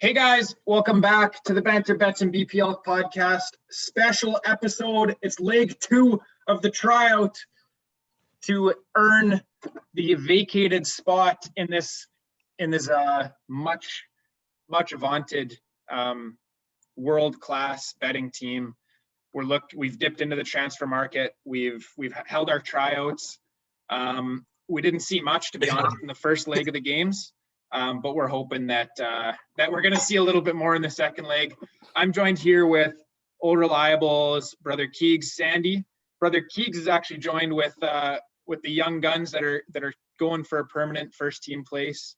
Hey guys, welcome back to the Banter Bets and BPL podcast special episode. It's leg 2 of the tryout to earn the vacated spot in this much vaunted world-class betting team. We've dipped into the transfer market. We've held our tryouts. We didn't see much, to be honest, in the first leg of the games. But we're hoping that we're going to see a little bit more in the second leg. I'm joined here with Old Reliable's brother Keegs, Sandy. Brother Keegs is actually joined with the young guns that are going for a permanent first team place.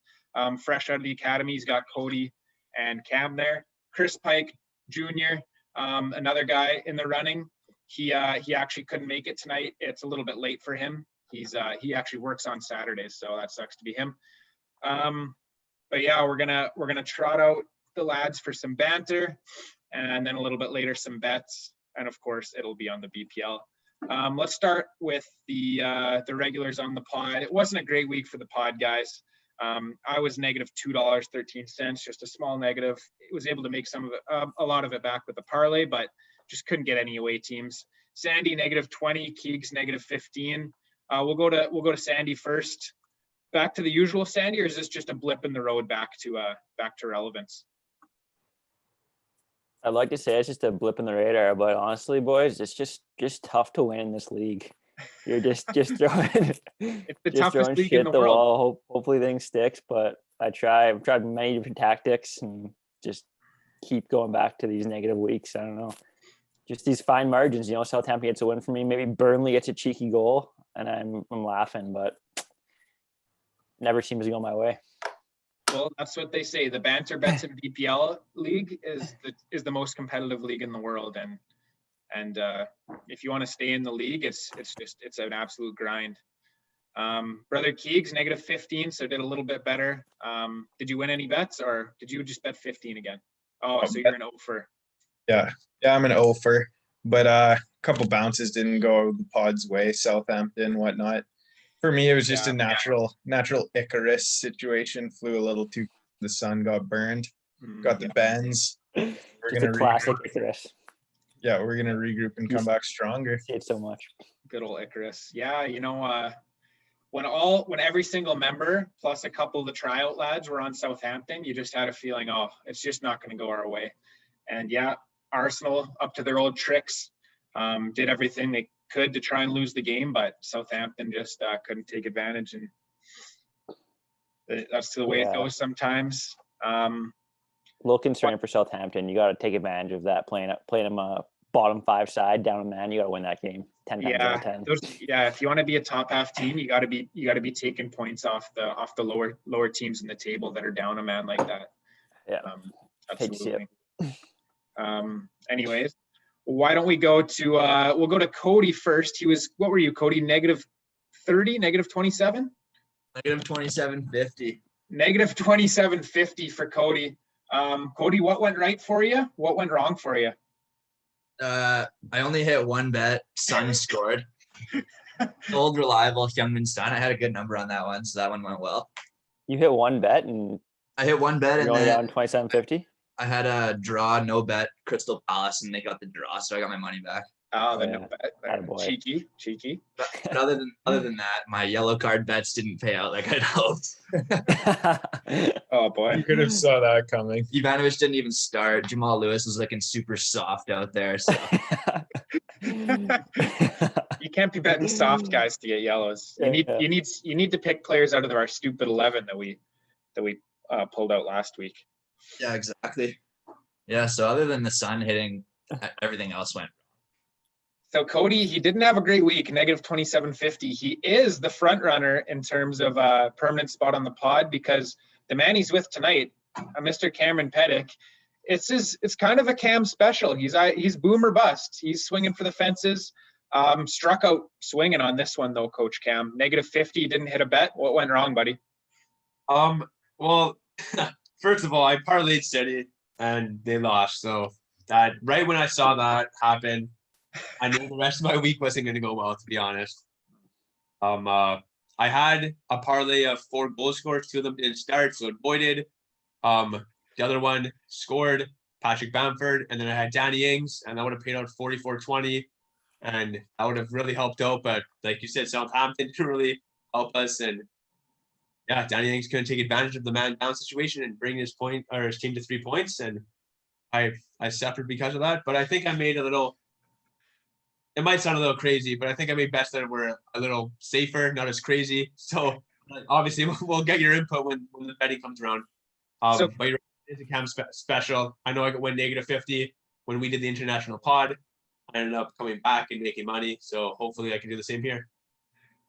Fresh out of the academy, he's got Cody and Cam there. Chris Pike Jr., another guy in the running. He actually couldn't make it tonight. It's a little bit late for him. He actually works on Saturdays, so that sucks to be him. But yeah, we're gonna trot out the lads for some banter, and then a little bit later some bets, and of course it'll be on the BPL. Let's start with the regulars on the pod. It wasn't a great week for the pod guys. I was negative $2.13, just a small negative. It was able to make some of it, a lot of it back with the parlay, but just couldn't get any away teams. Sandy negative 20, Keegs negative 15. We'll go to Sandy first. Back to the usual, Sandy, or is this just a blip in the road back to relevance? I'd like to say it's just a blip in the radar, but honestly, boys, it's just tough to win in this league. You're just throwing it's the toughest league in the the world. Wall. Hopefully things sticks, but I've tried many different tactics and just keep going back to these negative weeks. I don't know. Just these fine margins, Southampton gets a win for me. Maybe Burnley gets a cheeky goal and I'm laughing, but never seems to go my way. Well, that's what they say. The Banter Bets and BPL league is the most competitive league in the world, and if you want to stay in the league, it's an absolute grind. Brother Keegs negative 15, so did a little bit better. Did you win any bets, or did you just bet 15 again? Oh, so you're an offer. Yeah, I'm an offer, but a couple bounces didn't go the pod's way. Southampton, whatnot. For me, it was just a natural Icarus situation. Flew a little too. The sun got burned. Got the bends. We're gonna classic Icarus. Yeah, we're gonna regroup and come back stronger. See it so much. Good old Icarus. Yeah, when every single member plus a couple of the tryout lads were on Southampton, you just had a feeling, it's just not going to go our way. And yeah, Arsenal up to their old tricks, did everything they could to try and lose the game, but Southampton just couldn't take advantage, and that's the way it goes sometimes. A little concerning for Southampton. You got to take advantage of that, playing them a bottom 5 side down a man. You got to win that game 10 times out of 10. If you want to be a top half team, you got to be taking points off the lower teams in the table that are down a man like that. Yeah, absolutely. Anyways, why don't we go to we'll go to Cody first. What were you, Cody? Negative 30, negative 27? Negative 27.50. Negative 27.50 for Cody. Cody, what went right for you? What went wrong for you? I only hit one bet. Sun scored. Old Reliable, Youngman Sun. I had a good number on that one, so that one went well. You hit one bet and I hit one bet, and you're only down 27.50. I had a draw, no bet, Crystal Palace, and they got the draw, so I got my money back. Oh, the no bet. Cheeky. But other than that, my yellow card bets didn't pay out like I'd hoped. Oh boy, You could have saw that coming. Ivanovic didn't even start. Jamal Lewis was looking super soft out there. So you can't be betting soft guys to get yellows. You need to pick players out of our stupid 11 that we pulled out last week. Yeah, exactly. Yeah, so other than the sun hitting, everything else went. So Cody, he didn't have a great week, negative 27.50. He is the front runner in terms of a permanent spot on the pod, because the man he's with tonight, Mr. Cameron Pettick, it's kind of a Cam special. He's boom or bust. He's swinging for the fences. Struck out swinging on this one though, Coach Cam. Negative 50, didn't hit a bet. What went wrong, buddy? Well, first of all, I parlayed City and they lost. So that right when I saw that happen, I knew the rest of my week wasn't going to go well, to be honest. I had a parlay of 4 goal scorers. 2 of them didn't start, so it voided. the other one scored Patrick Bamford, and then I had Danny Ings, and that would have paid out 44-20, and that would have really helped out. But like you said, Southampton didn't really help us, and yeah, Danny Ings couldn't take advantage of the man down situation and bring his team to 3 points, and I suffered because of that. But I think I made a little. It might sound a little crazy, but I think I made bets that were a little safer, not as crazy. So obviously, we'll get your input when the betting comes around. But you're it's a camp special. I know I went -50 when we did the international pod. I ended up coming back and making money. So hopefully I can do the same here.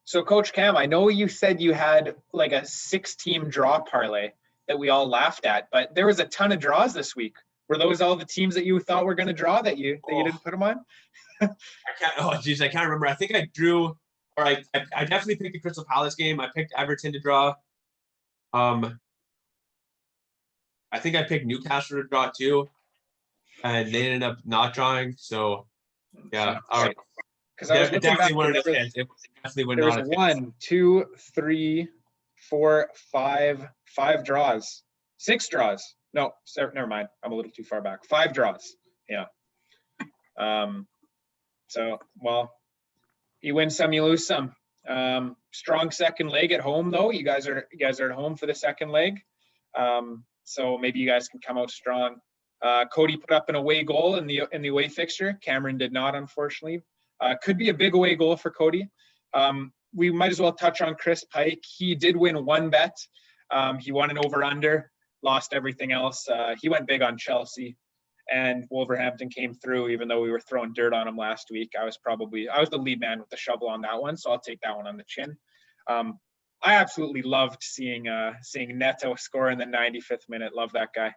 So Coach Cam, I know you said you had like a 6-team draw parlay that we all laughed at, but there was a ton of draws this week. Were those all the teams that you thought were going to draw that you didn't put them on? I can't remember. I think I drew, or I definitely picked the Crystal Palace game. I picked Everton to draw. I think I picked Newcastle to draw too, and they ended up not drawing. So yeah, because I was looking back, there was 1, 2, 3, 4, 5 draws, 6 draws. No, never mind. I'm a little too far back. 5 draws. Yeah. So, well, you win some, you lose some. Strong second leg at home, though. You guys are at home for the second leg. So maybe you guys can come out strong. Cody put up an away goal in the away fixture. Cameron did not, unfortunately. Could be a big away goal for Cody. We might as well touch on Chris Pike. He did win 1 bet. He won an over-under, lost everything else. He went big on Chelsea, and Wolverhampton came through, even though we were throwing dirt on him last week. I was the lead man with the shovel on that one, so I'll take that one on the chin. I absolutely loved seeing Neto score in the 95th minute. Love that guy.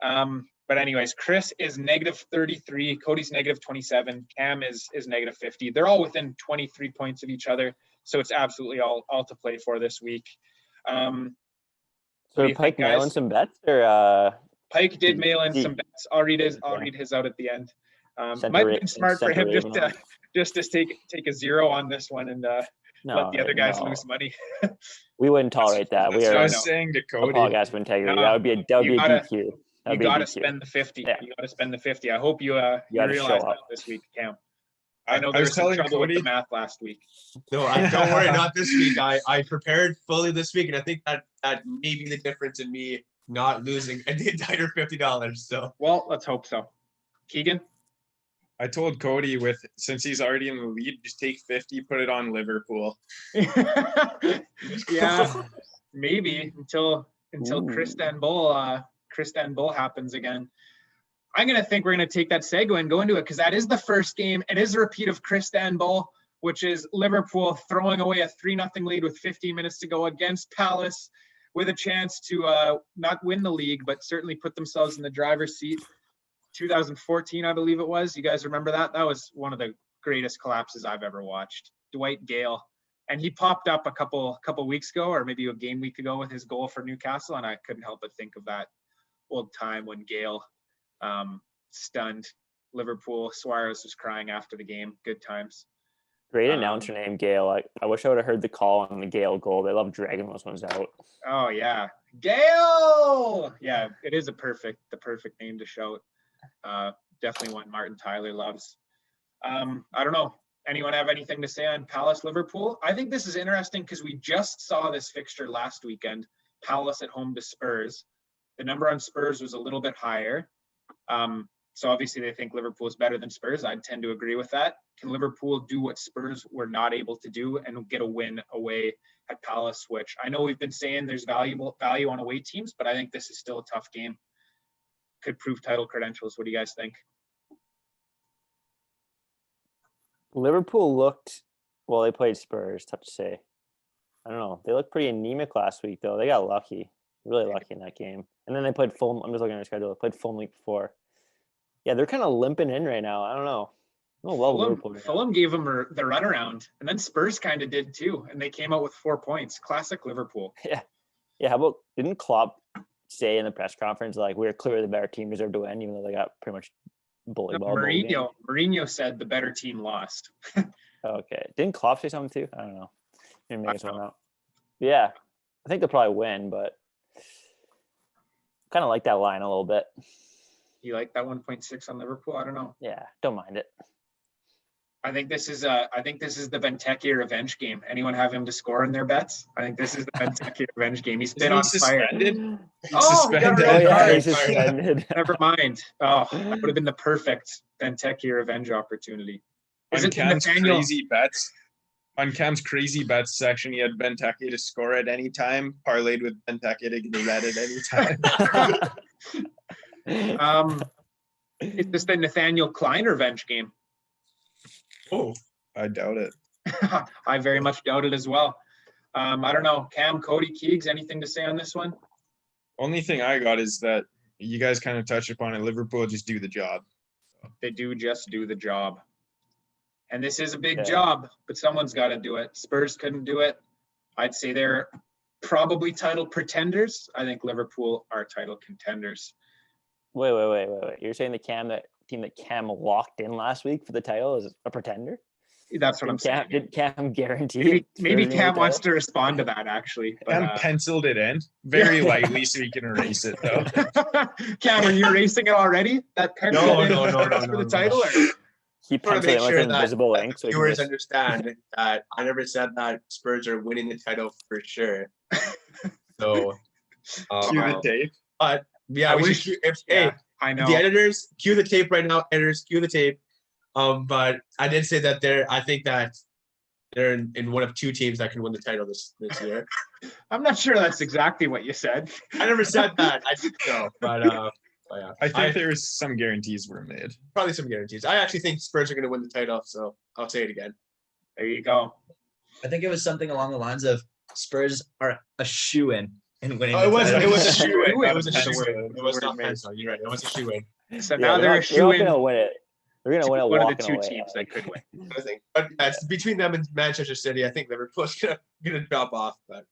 But anyways, Chris is -33. Cody's -27. Cam is -50. They're all within 23 points of each other, so it's absolutely all to play for this week. So Pike mailing some bets, or Pike did mail in some bets. I'll read his out at the end. Might have been smart for him just to take a 0 on this one and let the other guys lose money. We wouldn't tolerate that. That's what I was saying to Cody. Podcast for integrity. That would be a DQ. You got to spend the 50. Yeah. You got to spend the 50. I hope you realize that this week, Cam. I know there was some trouble Cody, with the math last week. No, don't worry, not this week. I prepared fully this week, and I think that may be the difference in me not losing the entire $50. So well, let's hope so. Keegan? I told Cody since he's already in the lead, just take 50, put it on Liverpool. Yeah, maybe until Cristanbul happens again. I'm going to think we're going to take that segue and go into it because that is the first game. It is a repeat of Cristanbul, which is Liverpool throwing away a 3-0 lead with 15 minutes to go against Palace with a chance to not win the league, but certainly put themselves in the driver's seat. 2014, I believe it was. You guys remember that? That was one of the greatest collapses I've ever watched. Dwight Gale. And he popped up a couple weeks ago, or maybe a game week ago, with his goal for Newcastle, and I couldn't help but think of that old time when Gale stunned Liverpool. Suarez was crying after the game. Good times. Great announcer name, Gale. I wish I would have heard the call on the Gale goal. They love dragging those ones out. Oh yeah, Gale. Yeah, it is the perfect name to shout. Definitely one Martin Tyler loves. I don't know. Anyone have anything to say on Palace Liverpool? I think this is interesting because we just saw this fixture last weekend. Palace at home to Spurs. The number on Spurs was a little bit higher. So obviously they think Liverpool is better than Spurs. I tend to agree with that. Can Liverpool do what Spurs were not able to do and get a win away at Palace, which I know we've been saying there's value on away teams, but I think this is still a tough game. Could prove title credentials. What do you guys think? Liverpool looked, well, they played Spurs, tough to say. I don't know. They looked pretty anemic last week, though. They got lucky. Really lucky in that game. And then they played Fulham. I'm just looking at their schedule. They played Fulham week before. Yeah, they're kind of limping in right now. I don't know. Fulham gave them the runaround, and then Spurs kind of did too, and they came out with 4 points. Classic Liverpool. Yeah. How about, didn't Klopp say in the press conference, like, we're clearly the better team, deserve to win, even though they got pretty much bully ball? Mourinho said the better team lost. Okay. Didn't Klopp say something too? I don't know. Maybe make someone out. Yeah. I think they'll probably win, but kind of like that line a little bit. You like that 1.6 on Liverpool? I don't know. Yeah, don't mind it. I think this is the Benteke revenge game. Anyone have him to score in their bets? I think this is the Benteke revenge game. He's been Isn't he on fire. suspended? Oh, he got a Suspended. Oh red yeah, card. he's suspended. Never mind. Oh, that would have been the perfect Benteke revenge opportunity. Is On it Cam's Nathaniel? crazy bets. On Cam's crazy bets section, he had Benteke to score at any time, parlayed with Benteke to get red at any time. It's just the Nathaniel Klein revenge game. Oh, I doubt it. I very much doubt it as well. I don't know. Cam, Cody, Keegs, anything to say on this one? Only thing I got is that you guys kind of touched upon it. Liverpool just do the job. They do just do the job. And this is a big Yeah. job, but someone's got to do it. Spurs couldn't do it. I'd say they're probably title pretenders. I think Liverpool are title contenders. Wait. You're saying the team that Cam locked in last week for the title is a pretender? That's what I'm saying. Did Cam guarantee Maybe, it? maybe Spurs Cam winning wants title? to respond to that actually. Cam But, penciled it in very lightly so he can erase it though. Cam, are you erasing it already? That pencil No, in no, no, for no, the no. title? Or? He I want penciled to make it with sure that invisible that ink. the So he can viewers just- understand that I never said that Spurs are winning the title for sure. So, Cue the tape. but yeah, I we wish- should. Yeah, Hey, I know. the editors, cue the tape right now. Editors, cue the tape. But I did say that I think that they're in one of two teams that can win the title this year. I'm not sure that's exactly what you said. I never said that. I didn't know, but yeah, I think there's some guarantees were made. probably some guarantees. I actually think Spurs are going to win the title, so I'll say it again. There you go. I think it was something along the lines of Spurs are a shoe-in in winning Oh, the it was title. a shoe in. Shoe-in. It was a That's the shoe in. word. It was The word not made. pencil. You're right. It was a shoe in. So Yeah, now they're a they're shoe not in. gonna win it. They're gonna win it One of the walking two away. teams that could win. I think, but that's between them and Manchester City. I think Liverpool's gonna drop off, but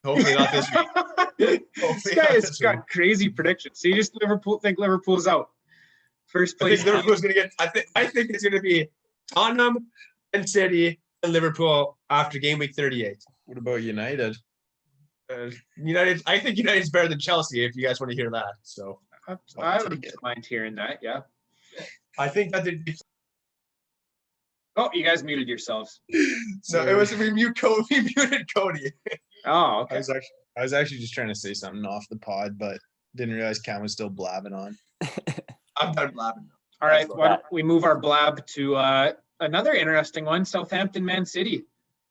hopefully not this week. This Hopefully guy not has this week. got crazy predictions. So you just think Liverpool's out. First I place. think Liverpool's gonna get. I think it's gonna be Tottenham and City and Liverpool after game week 38. What about United? United. I think United's better than Chelsea. If you guys want to hear that, so I wouldn't mind hearing that. Yeah. I think that they'd be. Oh, you guys muted yourselves. No, it was we muted Cody. Oh, I okay. was actually just trying to say something off the pod, but didn't realize Cam was still blabbing on. I'm done blabbing. All right. Why don't we move our blab to another interesting one? Southampton, Man City.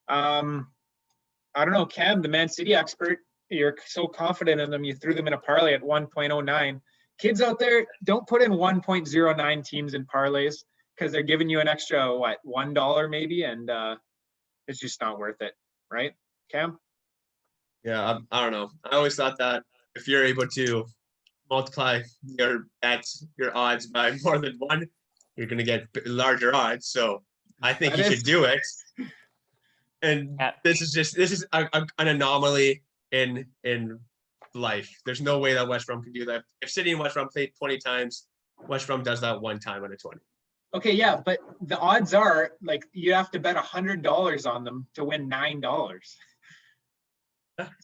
I don't know, Cam, the Man City expert. You're so confident in them. You threw them in a parlay at 1.09. Kids out there, don't put in 1.09 teams in parlays because they're giving you an extra, what, $1 maybe? And it's just not worth it. Right, Cam? Yeah, I don't know. I always thought that if you're able to multiply your bets, your odds by more than one, you're going to get larger odds. So I think That you is- should do it. And Yeah. this is an anomaly in life. There's no way that West Brom can do that. If City and West Brom played 20 times, West Brom does that one time out of 20. Okay, yeah, but the odds are like you have to bet $100 on them to win $9.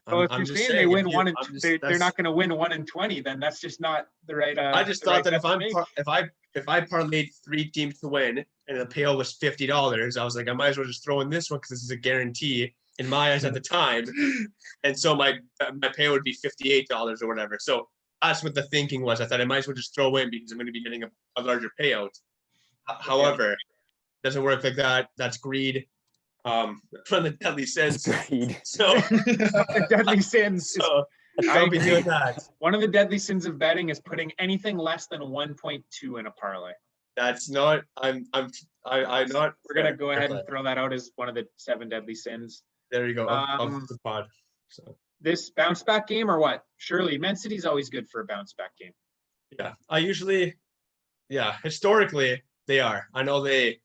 So if you're saying they win one and they're not going to win 1 in 20, then that's just not the right. I just the thought right that bet if I parlayed 3 teams to win and the payout was $50, I was like, I might as well just throw in this one because this is a guarantee in my eyes at the time, and so my payout would be $58 or whatever. So that's what the thinking was. I thought I might as well just throw in because I'm going to be getting a larger payout. However, it doesn't work like that. That's greed. From the deadly sins. Greed. So, the deadly sins. is- so don't be doing that. One of the deadly sins of betting is putting anything less than 1.2 in a parlay. That's not. I'm not. We're gonna go ahead and throw that out as one of the 7 deadly sins. There you go. Of Um, the pod. So This bounce back game or what? Surely Man City's always good for a bounce back game. yeah, I usually, historically they are. I know they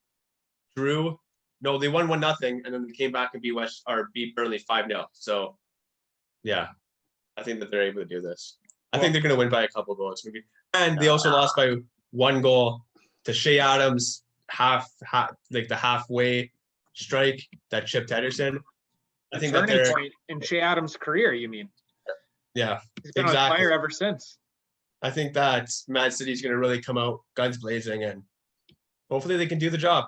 drew. No, they won 1-0, and then they came back and beat Burnley 5-0. So, yeah, I think that they're able to do this. I think they're going to win by a couple goals, maybe. And they also lost by 1 goal to Shea Adams, like the halfway strike that chipped Ederson. I The think that turning they're point in Shea Adams' career, you mean? yeah. He's been Exactly. on fire ever since. I think that Man City's going to really come out guns blazing, and hopefully they can do the job.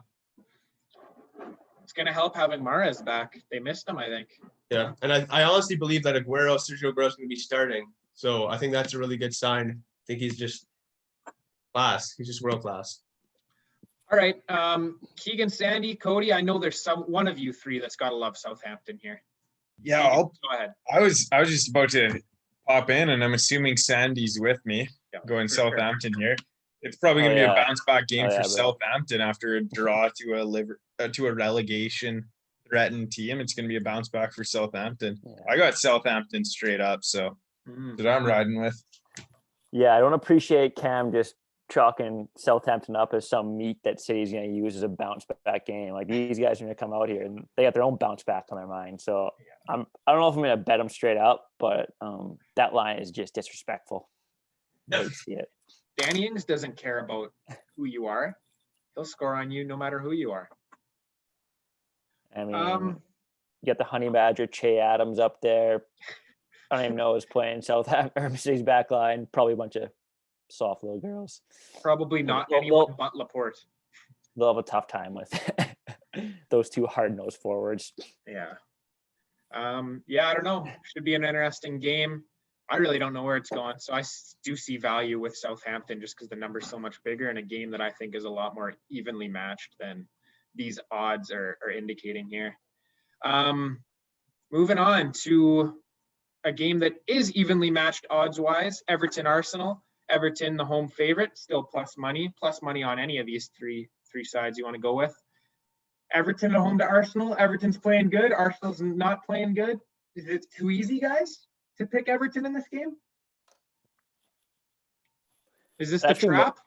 It's going to help having Mahrez back. They missed him, I think. Yeah, and I honestly believe that Sergio Aguero's going to be starting. So I think that's a really good sign. I think he's just class. He's just world class. All right. Keegan, Sandy, Cody, I know there's one of you three that's got to love Southampton here. Yeah, Keegan, I'll go ahead. I was just about to pop in, and I'm assuming Sandy's with me Yeah, going for sure. Southampton here. It's probably going to be a bounce back game for Southampton after a draw to a relegation threatened team. It's going to be a bounce back for Southampton. Yeah. I got Southampton straight up, so that I'm riding with. Yeah, I don't appreciate Cam just chalking Southampton up as some meat that City's going to use as a bounce back game. Like, these guys are going to come out here and they got their own bounce back on their mind. So I don't know if I'm going to bet them straight up, but that line is just disrespectful. I see it. Danny Ings doesn't care about who you are. He'll score on you no matter who you are. I mean, you got the Honey Badger, Che Adams up there. I don't even know who's playing Southampton or City's back line. Probably a bunch of soft little girls. Probably not anyone but Laporte. They'll have a tough time with those two hard-nosed forwards. Yeah. Yeah, I don't know. Should be an interesting game. I really don't know where it's going. So I do see value with Southampton just because the number's so much bigger in a game that I think is a lot more evenly matched than these odds are indicating here. Moving on to a game that is evenly matched odds-wise, Everton-Arsenal. Everton, the home favorite, still plus money on any of these three sides you want to go with. Everton at home to Arsenal. Everton's playing good. Arsenal's not playing good. Is it too easy, guys, to pick Everton in this game? Is this the trap?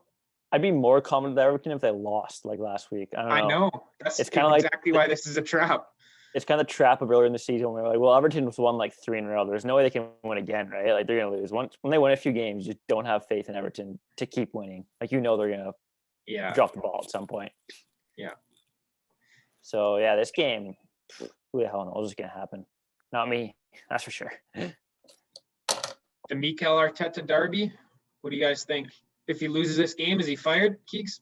I'd be more confident with Everton if they lost like last week. I know. That's kind of exactly why this is a trap. It's kind of the trap of earlier in the season when we're like, well, Everton was won like 3 in a row. There's no way they can win again, right? Like, they're going to lose. When they win a few games, you just don't have faith in Everton to keep winning. Like, they're going to drop the ball at some point. Yeah. So, yeah, this game, who the hell knows what's going to happen? Not me, that's for sure. The Mikel Arteta derby, what do you guys think? If he loses this game, is he fired, Keeks?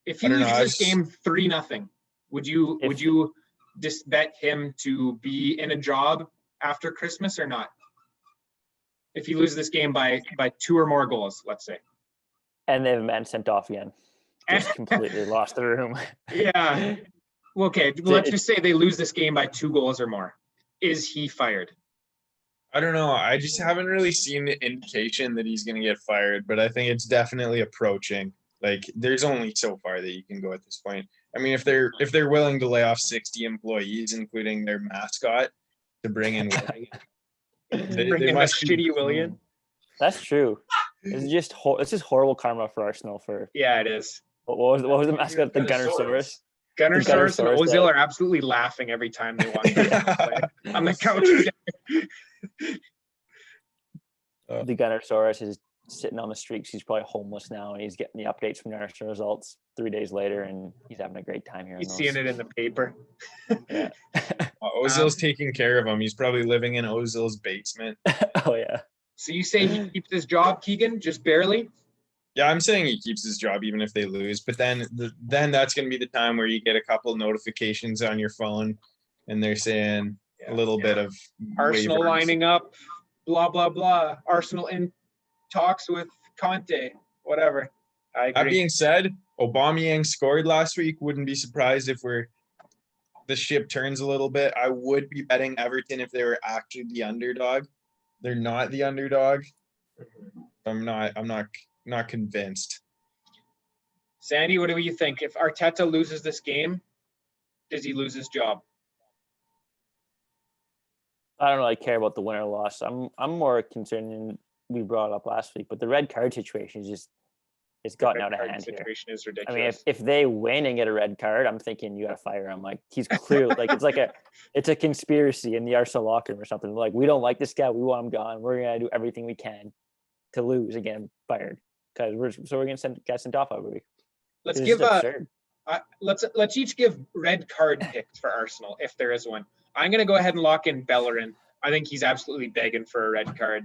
If he loses this game 3-0, would you just bet him to be in a job after Christmas or not? If he loses this game by 2 or more goals, let's say. And they have a man sent off again. Just completely lost the room. Yeah. Okay, let's just say they lose this game by 2 goals or more. Is he fired? I don't know. I just haven't really seen the indication that he's going to get fired, but I think it's definitely approaching. Like, there's only so far that you can go at this point. I mean, if they're willing to lay off 60 employees, including their mascot, to bring in Willian, they must shitty Willian. That's true. It's just horrible karma for Arsenal. Yeah, it is. What was the mascot? The Gunnersaurus. Gunnersaurus and Ozil are absolutely laughing every time they watch play on the couch. The Gunnersaurus is sitting on the streets. He's probably homeless now, and he's getting the updates from the results 3 days later, and he's having a great time here. He's seeing it in the paper. Yeah. Ozil's taking care of him. He's probably living in Ozil's basement. Oh, yeah. So you say he keeps his job, Keegan, just barely? Yeah, I'm saying he keeps his job even if they lose. But then that's going to be the time where you get a couple notifications on your phone, and they're saying a little bit of Arsenal waivers. lining up, blah, blah, blah. Arsenal in talks with Conte, whatever. I agree. That being said, Aubameyang scored last week. Wouldn't be surprised if the ship turns a little bit. I would be betting Everton if they were actually the underdog. They're not the underdog. I'm not convinced. Sandy, what do you think? If Arteta loses this game, does he lose his job? I don't really care about the win or loss. I'm more concerned than we brought up last week, but the red card situation is just it's gotten out of hand here. Situation is ridiculous. I mean, if they win and get a red card, I'm thinking you got to fire him. Like, he's clearly like it's a conspiracy in the Arsenal locker room or something. Like, we don't like this guy. We want him gone. We're gonna do everything we can to lose and get him fired because we're gonna send guys sent off every week. Let's each give red card picks for Arsenal if there is one. I'm gonna go ahead and lock in Bellerin. I think he's absolutely begging for a red card.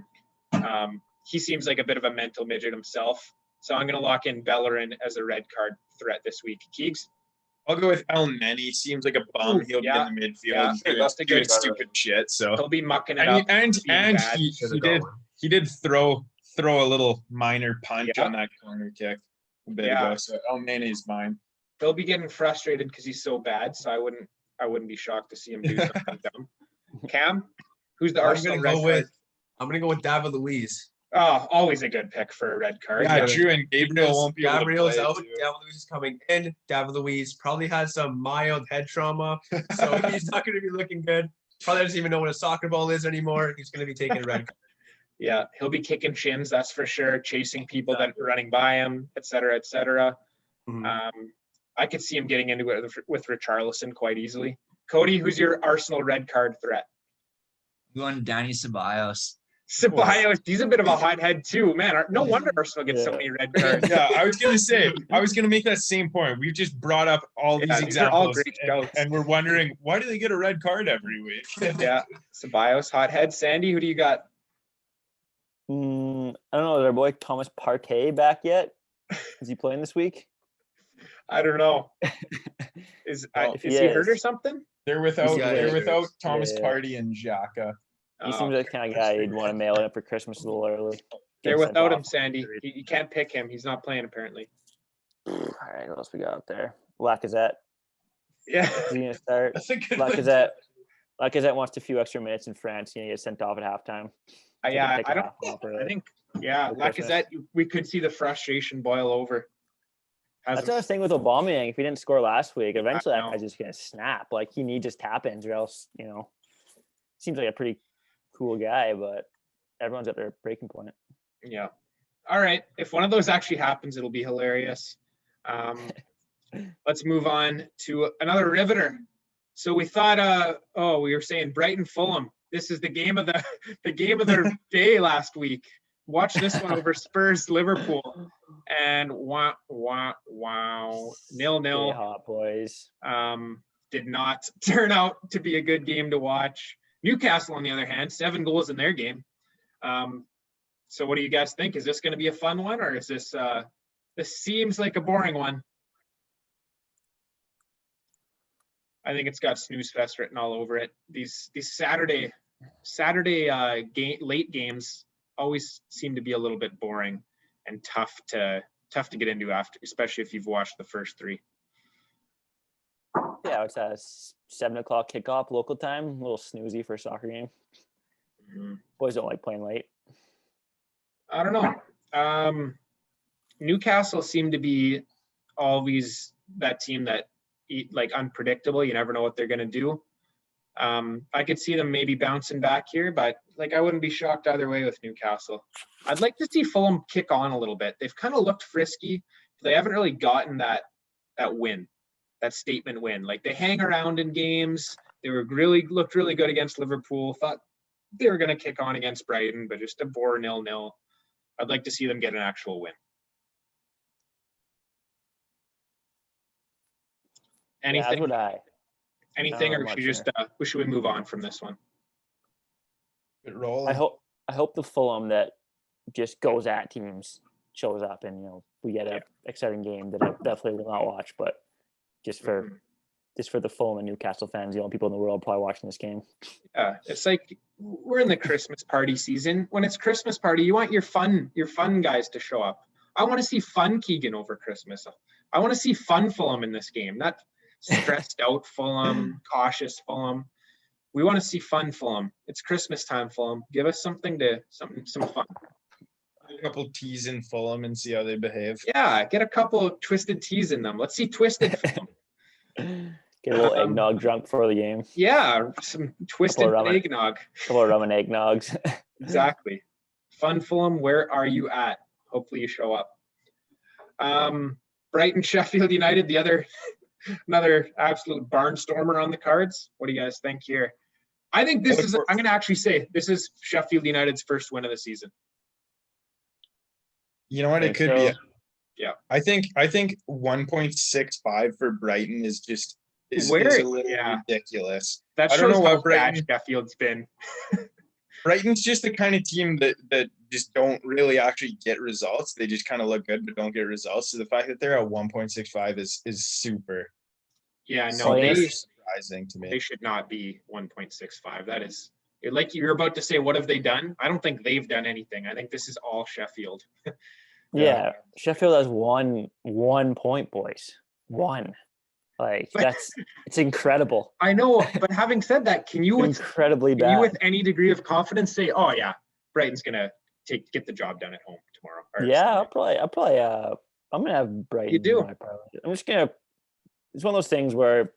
He seems like a bit of a mental midget himself. So I'm going to lock in Bellerin as a red card threat this week. Keegs? I'll go with El Neni. Seems like a bum. Ooh, He'll be yeah, in the midfield yeah. doing, That's a good stupid shit. So He'll be mucking it and up. and being bad. he did throw a little minor punch Yeah. on that corner kick a bit Yeah. ago. So El Neni's mine. He'll be getting frustrated because he's so bad. So I wouldn't be shocked to see him do something dumb. Cam? Who's the Arsenal red card? I'm gonna go with David Luiz. Oh, always a good pick for a red card. Yeah, Yeah. true. And Gabriel won't be able to Gabriel's play out. too. David Luiz is coming in. David Luiz probably had some mild head trauma, so he's not going to be looking good. Probably doesn't even know what a soccer ball is anymore. He's going to be taking a red card. Yeah, he'll be kicking shins, that's for sure, chasing people that are running by him, et cetera, et cetera. Mhm. I could see him getting into it with Richarlison quite easily. Cody, who's your Arsenal red card threat? I'm going Danny Ceballos. Ceballos, he's a bit of a hothead too. Man, no wonder Arsenal gets so Yeah. many red cards. Yeah, I was gonna make that same point. We've just brought up all these Yeah, these are all examples, great scouts. and we're wondering why do they get a red card every week? Yeah, Ceballos, hothead. Sandy, who do you got? I don't know. Is our boy Thomas Partey back yet? Is he playing this week? I don't know. Is Well, is if he he hurt or is, something? They're without Yeah. Thomas Yeah. Partey and Xhaka. He Oh, seems like the kind of guy you'd want to mail in for Christmas a little early. they're Get sent without off. him, Sandy. You can't pick him. He's not playing apparently. All right, what else we got out there? Lacazette. Yeah. Is he gonna start? I think Lacazette wants a few extra minutes in France. He gets sent off at halftime. Yeah, Take I a don't. half off early. I think, yeah, For Christmas. Lacazette, we could see the frustration boil over. That's Hasn't- another thing with Aubameyang. If he didn't score last week, eventually that know. guy's just gonna snap. Like he needs just tap-ins, or else seems like a pretty cool guy, but everyone's at their breaking point. Yeah. All right. If one of those actually happens, it'll be hilarious. Let's move on to another riveter. So we thought, we were saying Brighton Fulham. This is the game of the game of the day last week. Watch this one over Spurs Liverpool, and wow, 0-0. Stay hot, boys. Did not turn out to be a good game to watch. Newcastle, on the other hand, 7 goals in their game. So what do you guys think? Is this going to be a fun one, or is this seems like a boring one? I think it's got snooze fest written all over it. These Saturday late games always seem to be a little bit boring and tough to get into after, especially if you've watched the first 3. Yeah, it's a 7:00 kickoff local time. A little snoozy for a soccer game. Boys don't like playing late. I don't know. Newcastle seem to be always that team that like unpredictable. You never know what they're going to do. I could see them maybe bouncing back here, but like I wouldn't be shocked either way with Newcastle. I'd like to see Fulham kick on a little bit. They've kind of looked frisky. They haven't really gotten that win, that statement win. Like they hang around in games. They looked really good against Liverpool. Thought they were going to kick on against Brighton, but just a bore 0-0. I'd like to see them get an actual win. Anything? As would I. Anything, Not or much should we move on from this one? Good roll. I hope the Fulham that just goes at teams shows up, and we get a exciting game that I definitely will not watch. But just for the Fulham and Newcastle fans, the only people in the world probably watching this game. Yeah, it's like we're in the Christmas party season. When it's Christmas party, you want your fun guys to show up. I want to see fun Keegan over Christmas. I want to see fun Fulham in this game, not stressed out Fulham, cautious Fulham. We want to see fun Fulham. It's Christmas time, Fulham. Give us some fun. A couple teas in Fulham and see how they behave. Yeah, get a couple of twisted teas in them. Let's see twisted Fulham. Get a little eggnog drunk before the game. Yeah, some twisted eggnog. Couple of rum and eggnogs. Exactly. Fun Fulham, where are you at? Hopefully you show up. Brighton, Sheffield United, another absolute barnstormer on the cards. What do you guys think here? I think I'm going to actually say this is Sheffield United's first win of the season. You know what? It could so. be. Yeah. I think 1.65 for Brighton is a little ridiculous. That I don't shows know how what bad Brighton. Sheffield's been. Brighton's just the kind of team that just don't really actually get results. They just kind of look good but don't get results. So the fact that they're at 1.65 is super Yeah, So no, yes. surprising to they me. should not be 1.65. That is like you're about to say, what have they done? I don't think they've done anything. I think this is all Sheffield. Yeah, Sheffield has 1 point, boys. One. Like it's incredible. I know, but having said that, can you Incredibly can you bad. with any degree of confidence say, oh yeah, Brighton's gonna get the job done at home tomorrow? or Yeah, Sunday? I'm gonna have Brighton. You do? In my parlay. I'm just gonna. It's one of those things where,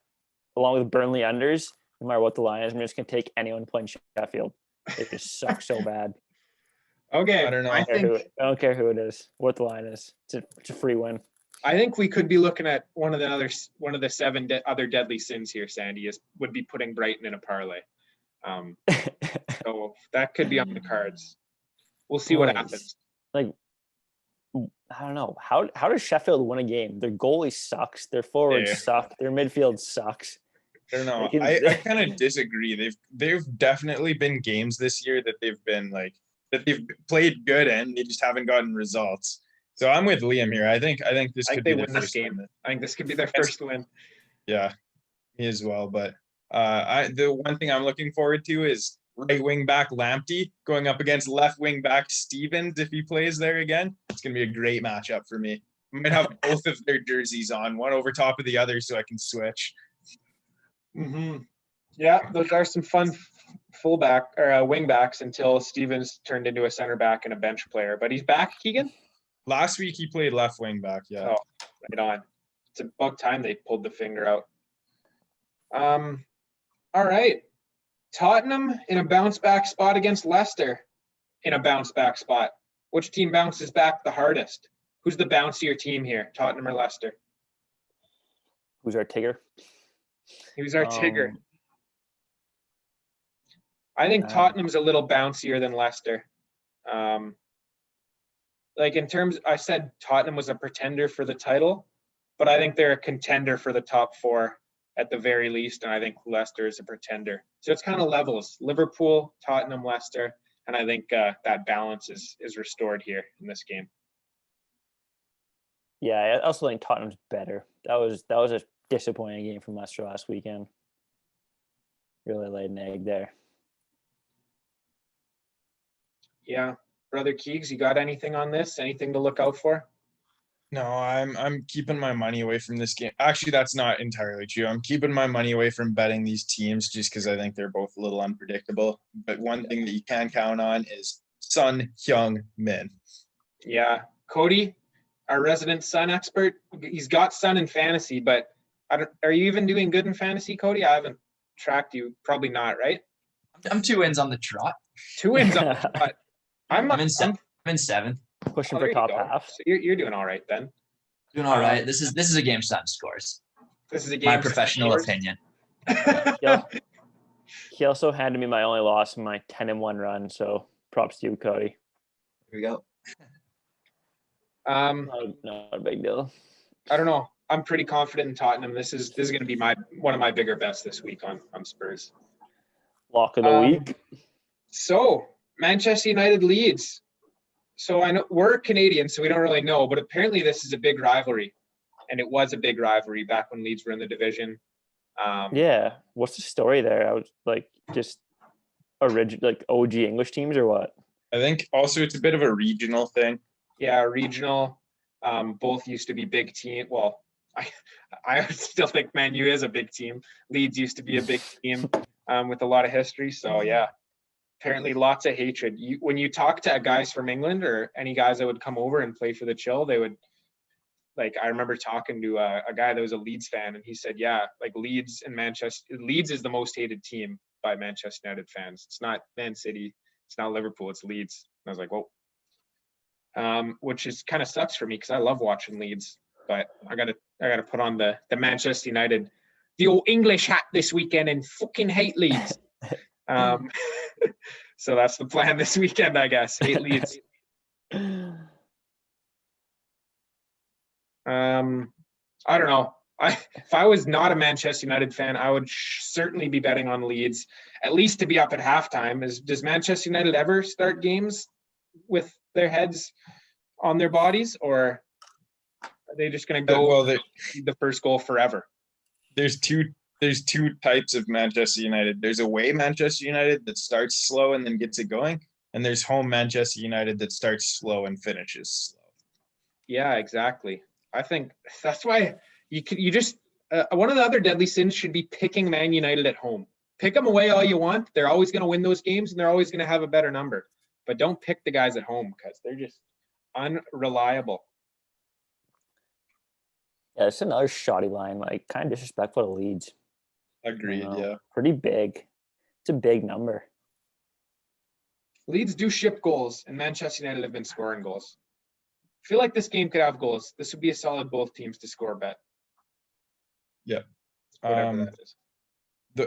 along with Burnley unders, no matter what the line is, I'm just gonna take anyone playing Sheffield. They just suck so bad. Okay, I don't know. I don't care who it is, what the line is. It's a free win. I think we could be looking at one of the seven other deadly sins here. Sandy would be putting Brighton in a parlay. So that could be on the cards. We'll see what Boys, happens. Like, I don't know. How does Sheffield win a game? Their goalie sucks. Their forwards Yeah. suck. Their midfield sucks. I don't know. They can- I kind of disagree. They've definitely been games this year that they've been like that they've played good and they just haven't gotten results. So I'm with Liam here. I think this I could think they be win their this first game. win. I think this could be their first win. Yeah, me as well. But the one thing I'm looking forward to is right wing back Lamptey going up against left wing back Stevens if he plays there again. It's gonna be a great matchup for me. I might have both of their jerseys on, one over top of the other, so I can switch. Mm-hmm. Yeah, those are some fun fullback or wing backs until Stevens turned into a center back and a bench player. But he's back, Keegan. Last week he played left wing back. Yeah. Oh, right on. It's about time they pulled the finger out. All right. Tottenham in a bounce back spot against Leicester in a bounce back spot. Which team bounces back the hardest? Who's the bouncier team here, Tottenham or Leicester? Who's our Tigger? Who's our Tigger? Um, I think uh, Tottenham's a little bouncier than Leicester. Like in terms, I said Tottenham was a pretender for the title, but I think they're a contender for the top four at the very least, and I think Leicester is a pretender. So it's kind of levels: Liverpool, Tottenham, Leicester, and I think that balance is restored here in this game. Yeah, I also think Tottenham's better. That was a disappointing game from Leicester last weekend. Really laid an egg there. Yeah, brother Keegs, you got anything on this? Anything to look out for? No, I'm keeping my money away from this game. Actually, that's not entirely true. I'm keeping my money away from betting these teams just because I think they're both a little unpredictable. But one thing that you can count on is Son Heung-min. Yeah, Cody, our resident Sun expert, he's got Sun in fantasy, but are you even doing good in fantasy, Cody? I haven't tracked you. Probably not, right? I'm 2 wins on the trot. 2 wins on the trot. I'm in seventh. Pushing Oh, for there you top go. half. So you're doing all right then. Doing all right. This is a game Sun scores. This is a game. My professional opinion. He also handed me my only loss in my 10-1 run. So props to you, Cody. Here we go. Not a big deal. I don't know. I'm pretty confident in Tottenham. This is going to be one of my bigger bets this week on Spurs. Lock of the week. So Manchester United Leeds. So I know we're Canadian, so we don't really know, but apparently this is a big rivalry, and it was a big rivalry back when Leeds were in the division. Yeah. What's the story there? I was like just original, like OG English teams or what? I think also it's a bit of a regional thing. Yeah, regional. Both used to be big team. Well, I still think Man U is a big team. Leeds used to be a big team with a lot of history. So yeah, apparently lots of hatred. When you talk to guys from England or any guys that would come over and play for the Chill, they would I remember talking to a guy that was a Leeds fan, and he said, yeah, like Leeds is the most hated team by Manchester United fans. It's not Man City, it's not Liverpool, it's Leeds. And I was like, whoa. Which is kind of sucks for me because I love watching Leeds, but I gotta put on the Manchester United, the old English hat this weekend and fucking hate Leeds. So that's the plan this weekend, I guess. Hate Leeds. I don't know. If I was not a Manchester United fan, I would certainly be betting on Leeds, at least to be up at halftime. Does Manchester United ever start games with their heads on their bodies, or are they just going to go the first goal forever? There's two types of Manchester United. There's away Manchester United that starts slow and then gets it going, and there's home Manchester United that starts slow and finishes slow. Yeah, exactly. I think that's why you just one of the other deadly sins should be picking Man United at home. Pick them away all you want. They're always going to win those games, and they're always going to have a better number. But don't pick the guys at home because they're just unreliable. Yeah, it's another shoddy line, like kind of disrespectful to Leeds. Agreed, yeah. Pretty big. It's a big number. Leeds do ship goals, and Manchester United have been scoring goals. I feel like this game could have goals. This would be a solid both teams to score bet. Yeah. Whatever that is.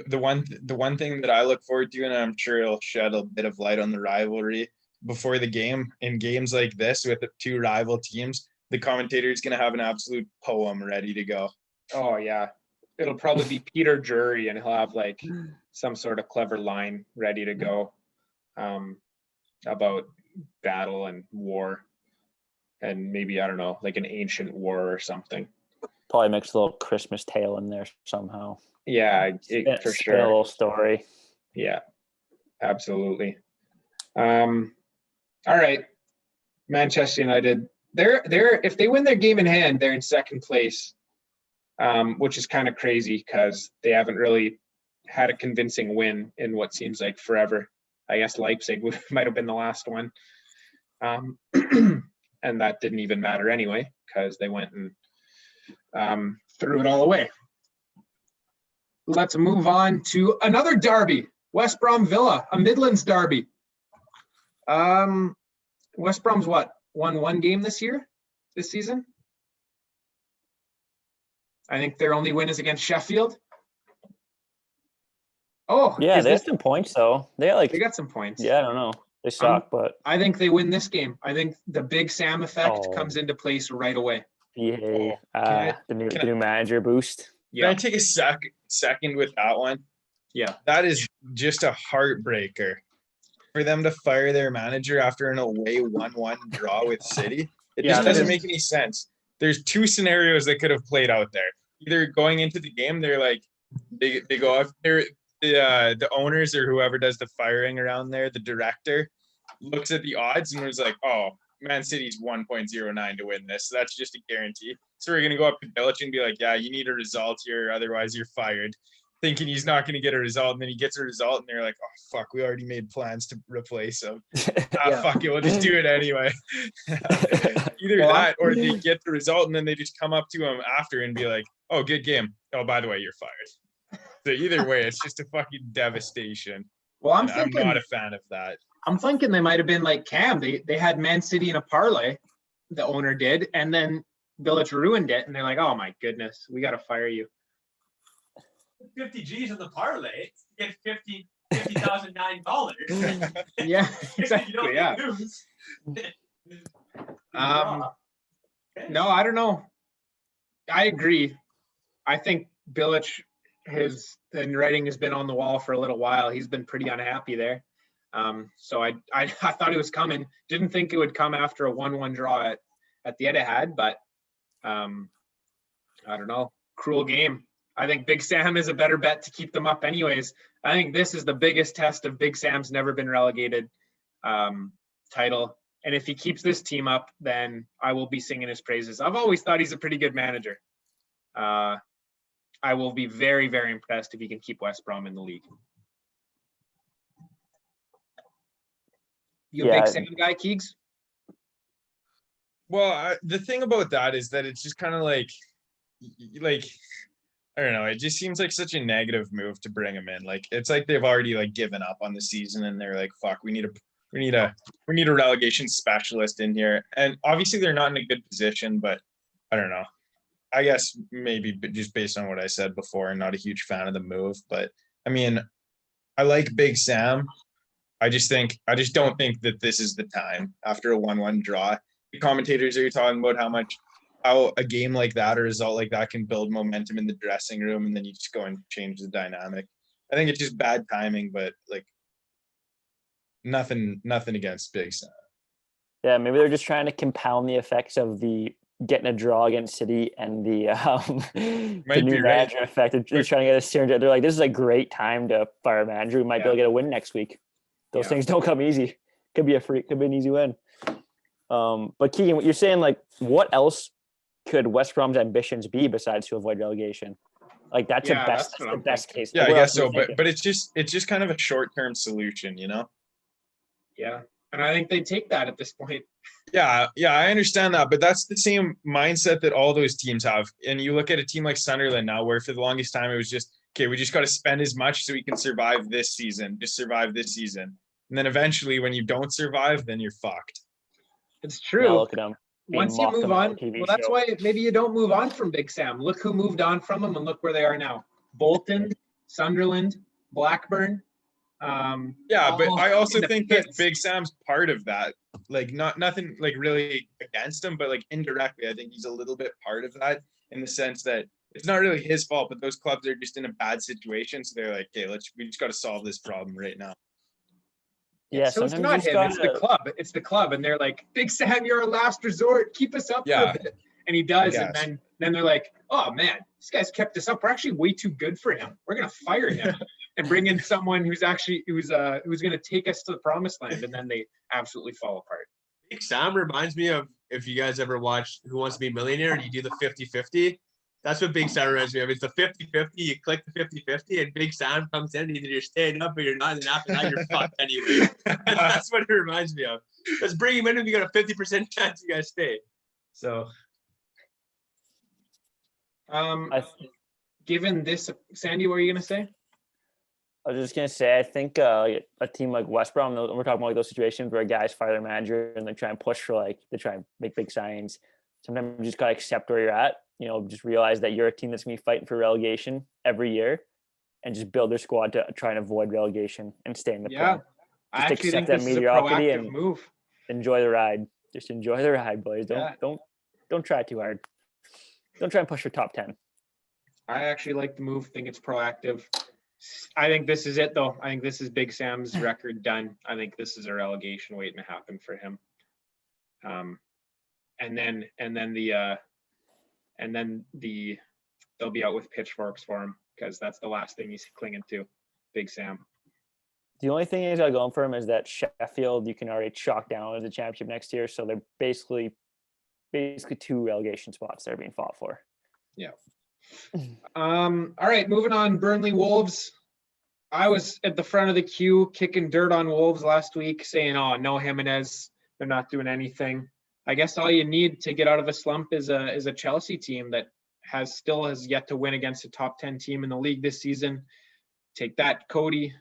The one thing that I look forward to, and I'm sure it'll shed a bit of light on the rivalry before the game, in games like this with the two rival teams, the commentator is going to have an absolute poem ready to go. Oh, yeah. It'll probably be Peter Drury, and he'll have like some sort of clever line ready to go about battle and war. And maybe, I don't know, like an ancient war or something. Probably mix a little Christmas tale in there somehow. Yeah, for sure. A little story. Yeah, absolutely. All right. Manchester United. They're if they win their game in hand, they're in second place, which is kind of crazy because they haven't really had a convincing win in what seems like forever. I guess Leipzig might have been the last one. And that didn't even matter anyway because they went and threw it all away. Let's move on to another derby, West Brom Villa, a Midlands derby. West Brom's won one game this season? I think their only win is against Sheffield. Oh, yeah, they got some points though. They got some points. Yeah, I don't know. They suck, but I think they win this game. I think the Big Sam effect comes into place right away. Yeah, the new manager boost. Yeah. Can I take a second with that one? Yeah. That is just a heartbreaker for them to fire their manager after an away 1-1 draw with City. It just doesn't make any sense. There's two scenarios that could have played out there. Either going into the game, they're like, they go up there. The owners or whoever does the firing around there, the director, looks at the odds and was like, oh, Man City's 1.09 to win this. So that's just a guarantee. So we're going to go up to Bilic and be like, yeah, you need a result here. Otherwise you're fired. Thinking he's not going to get a result. And then he gets a result and they're like, oh, fuck, we already made plans to replace him. Fuck it. We'll just do it anyway. Either that or they get the result and then they just come up to him after and be like, oh, good game. Oh, by the way, you're fired. So either way, it's just a fucking devastation. Well, I'm not a fan of that. I'm thinking they might have been like Cam. They had Man City in a parlay, the owner did, and then Bilic ruined it, and they're like, "Oh my goodness, we got to fire you." 50 G's in the parlay, get $50,009. Yeah, exactly. Yeah. No, I don't know. I agree. I think Bilic, his writing has been on the wall for a little while. He's been pretty unhappy there. So I thought it was coming. Didn't think it would come after a 1-1 draw at the Etihad, but I don't know. Cruel game. I think Big Sam is a better bet to keep them up anyways. I think this is the biggest test of Big Sam's never been relegated title. And if he keeps this team up, then I will be singing his praises. I've always thought he's a pretty good manager. I will be very, very impressed if he can keep West Brom in the league. You a Big Sam guy, Keegs? Well, the thing about that is that it's just kind of like, I don't know. It just seems like such a negative move to bring him in. Like, it's like they've already like given up on the season and they're like, fuck, we need a relegation specialist in here. And obviously they're not in a good position, but I don't know. I guess maybe just based on what I said before, I'm not a huge fan of the move, but I mean, I like Big Sam. I just don't think that this is the time after a 1-1 draw. The commentators are talking about how much how a game like that, a result like that, can build momentum in the dressing room, and then you just go and change the dynamic. I think it's just bad timing, but like nothing against Big Sam. Yeah, maybe they're just trying to compound the effects of the getting a draw against City and the the Might new be right. manager effect. They're trying to get a synergy. They're like, this is a great time to fire a manager. We might be able to get a win next week. Those things don't come easy. Could be an easy win. But Keegan, what you're saying, like, what else could West Brom's ambitions be besides to avoid relegation? Like that's Yeah, that's what the I'm best thinking. case. Yeah, Like, I what guess else are so. you thinking? But it's just kind of a short-term solution, you know? Yeah. And I think they take that at this point. Yeah, I understand that, but that's the same mindset that all those teams have. And you look at a team like Sunderland now, where for the longest time it was just, okay, we just got to spend as much so we can survive this season, just survive this season. And then eventually when you don't survive, then you're fucked. It's Now true. look at them. Once you move on, well, that's why maybe you don't move on from Big Sam. Look who moved on from him and look where they are now. Bolton, Sunderland, Blackburn. Yeah, but I also in the think that pits. Big Sam's part of that. Like nothing like really against him, but like indirectly, I think he's a little bit part of that in the sense that it's not really his fault, but those clubs are just in a bad situation. So they're like, okay, we just got to solve this problem right now. Yeah, so it's sometimes not you just him, it's the gotta- club. It's the club. And they're like, Big Sam, you're our last resort. Keep us up for Yeah. a bit. And he does. And guess. then they're like, oh man, this guy's kept us up. We're actually way too good for him. We're gonna fire him and bring in someone who's gonna take us to the promised land. And then they absolutely fall apart. Big Sam reminds me of, if you guys ever watched Who Wants to Be a Millionaire and you do the 50-50. That's what Big Sam reminds me of. It's the 50-50. You click the 50-50 and Big Sam comes in. Either you're staying up or you're not. And after that, you're fucked anyway. That's what it reminds me of. Let's bring him in and we got a 50% chance you guys stay. So. Given this, Sandy, what are you gonna say? I was just gonna say, I think a team like West Brom, we're talking about like those situations where guys fire their manager and they try and push for they try and make big signings. Sometimes you just gotta accept where you're at. You know, just realize that you're a team that's gonna be fighting for relegation every year, and just build their squad to try and avoid relegation and stay in the Prem. I Just actually think accept that this is a mediocrity proactive and move. enjoy the ride. Just enjoy the ride, boys. Yeah. Don't try too hard. Don't try and push your top 10. I actually like the move. Think it's proactive. I think this is it, though. I think this is Big Sam's record done. I think this is a relegation waiting to happen for him. And then they'll be out with pitchforks for him because that's the last thing he's clinging to, Big Sam. The only thing he's got going for him is that Sheffield you can already chalk down as a championship next year, so they're basically 2 relegation spots that are being fought for. Yeah. All right, moving on. Burnley Wolves. I was at the front of the queue kicking dirt on Wolves last week, saying, "Oh, no Jimenez, they're not doing anything." I guess all you need to get out of a slump is a Chelsea team that has yet to win against a top 10 team in the league this season. Take that, Cody,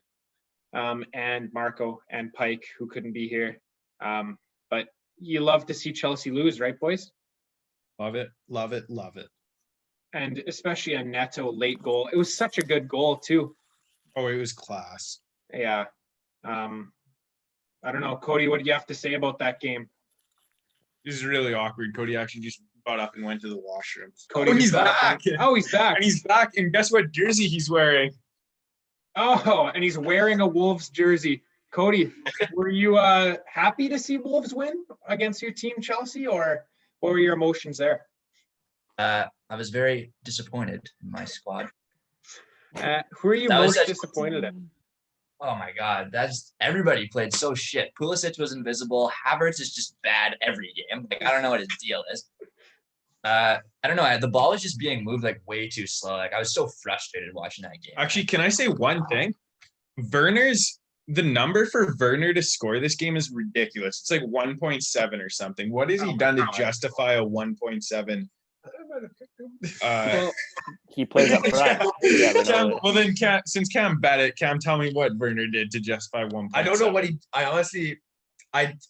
and Marco and Pike, who couldn't be here. But you love to see Chelsea lose, right, boys? Love it, love it, love it. And especially a Neto late goal. It was such a good goal too. Oh, it was class. Yeah. I don't know, Cody, what do you have to say about that game? This is really awkward. Cody actually just got up and went to the washroom. Cody, He's back. Oh, he's back. And he's back. And guess what jersey he's wearing? Oh, and he's wearing a Wolves jersey. Cody, were you happy to see Wolves win against your team, Chelsea, or what were your emotions there? I was very disappointed in my squad. Who are you That was most such- disappointed in? Oh my God, everybody played so shit. Pulisic was invisible. Havertz is just bad every game. Like, I don't know what his deal is. I don't know. The ball was just being moved like way too slow. Like, I was so frustrated watching that game. Actually, can I say one thing? The number for Werner to score this game is ridiculous. It's like 1.7 or something. What has he done to justify a 1.7? Well, He plays up front. Yeah, but Cam, no, well then, since Cam bet it, Cam, tell me what Werner did to justify 1.7. I don't know what I honestly,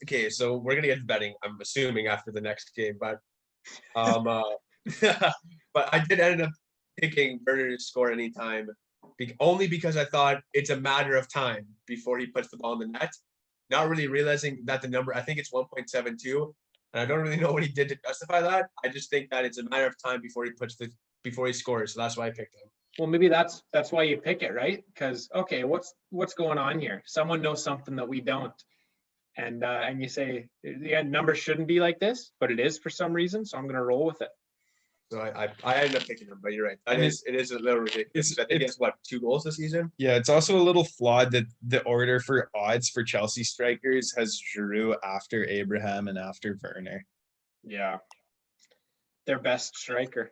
okay, so we're going to get to betting, I'm assuming, after the next game, but but I did end up picking Werner to score anytime, only because I thought it's a matter of time before he puts the ball in the net, not really realizing that the number, I think it's 1.72, And I don't really know what he did to justify that. I just think that it's a matter of time before he scores. So that's why I picked him. Well, maybe that's why you pick it, right? Because okay, what's going on here? Someone knows something that we don't, and you say the number shouldn't be like this, but it is for some reason. So I'm gonna roll with it. So I ended up picking him, but you're right. It is a little ridiculous. I think he has what, 2 goals this season? Yeah, it's also a little flawed that the order for odds for Chelsea strikers has Giroud after Abraham and after Werner. Yeah, their best striker,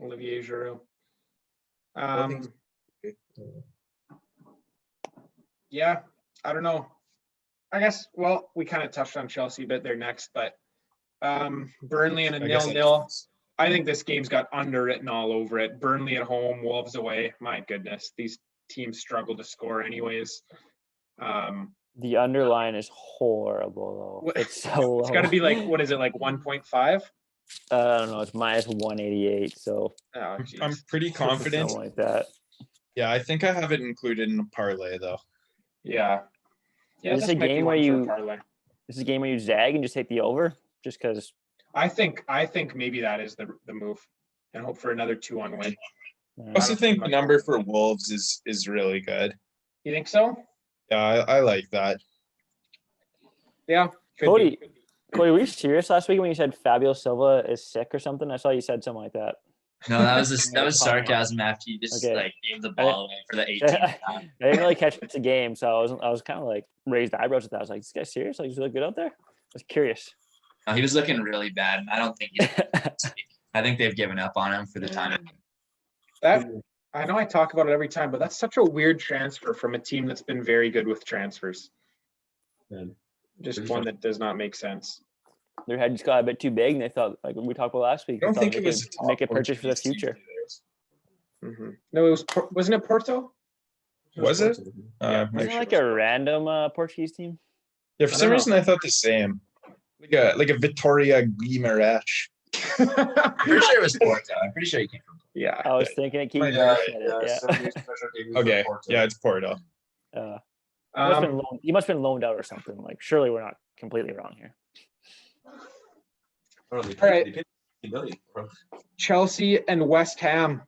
Olivier Giroud. Yeah, I don't know. I guess, well, we kind of touched on Chelsea a bit there next, but Burnley and a 0-0. I think this game's got underwritten all over it. Burnley at home, Wolves away. My goodness, these teams struggle to score anyways. The underline is horrible, though. It's so low. It's got to be like, what is it, like 1.5? I don't know. It's minus 188. So I'm pretty confident. Something like that. Yeah, I think I have it included in a parlay though. Yeah. Is this a game where you zag and just take the over? Just because. I think maybe that is the move, and hope for another 2-1 win. I also think the number for Wolves is really good. You think so? Yeah, I like that. Yeah. Cody, were you serious last week when you said Fabio Silva is sick or something? I saw you said something like that. No, that was sarcasm after you just like gave the ball away for the 18th time. I didn't really catch the game, so I was kind of like raised eyebrows at that. I was like, "This guy's serious? Like, he's really good out there?" I was curious. No, he was looking really bad, and I don't think he's. I think they've given up on him for the time. That I know I talk about it every time, but that's such a weird transfer from a team that's been very good with transfers. Just one that does not make sense. Their head just got a bit too big, and they thought, like we talked about last week, I don't think it was make a purchase for the future. Mm-hmm. No, wasn't it Porto? Was it? Yeah, Wasn't it like a random Portuguese team? Yeah, for some reason I thought the same. Like a Vitória Guimarães. I'm pretty sure it was Porto. I'm pretty sure he came from. Yeah, I was thinking it. Keep Okay, yeah, it's Porto. He must have been loaned out or something. Like, surely we're not completely wrong here. All right. Chelsea and West Ham.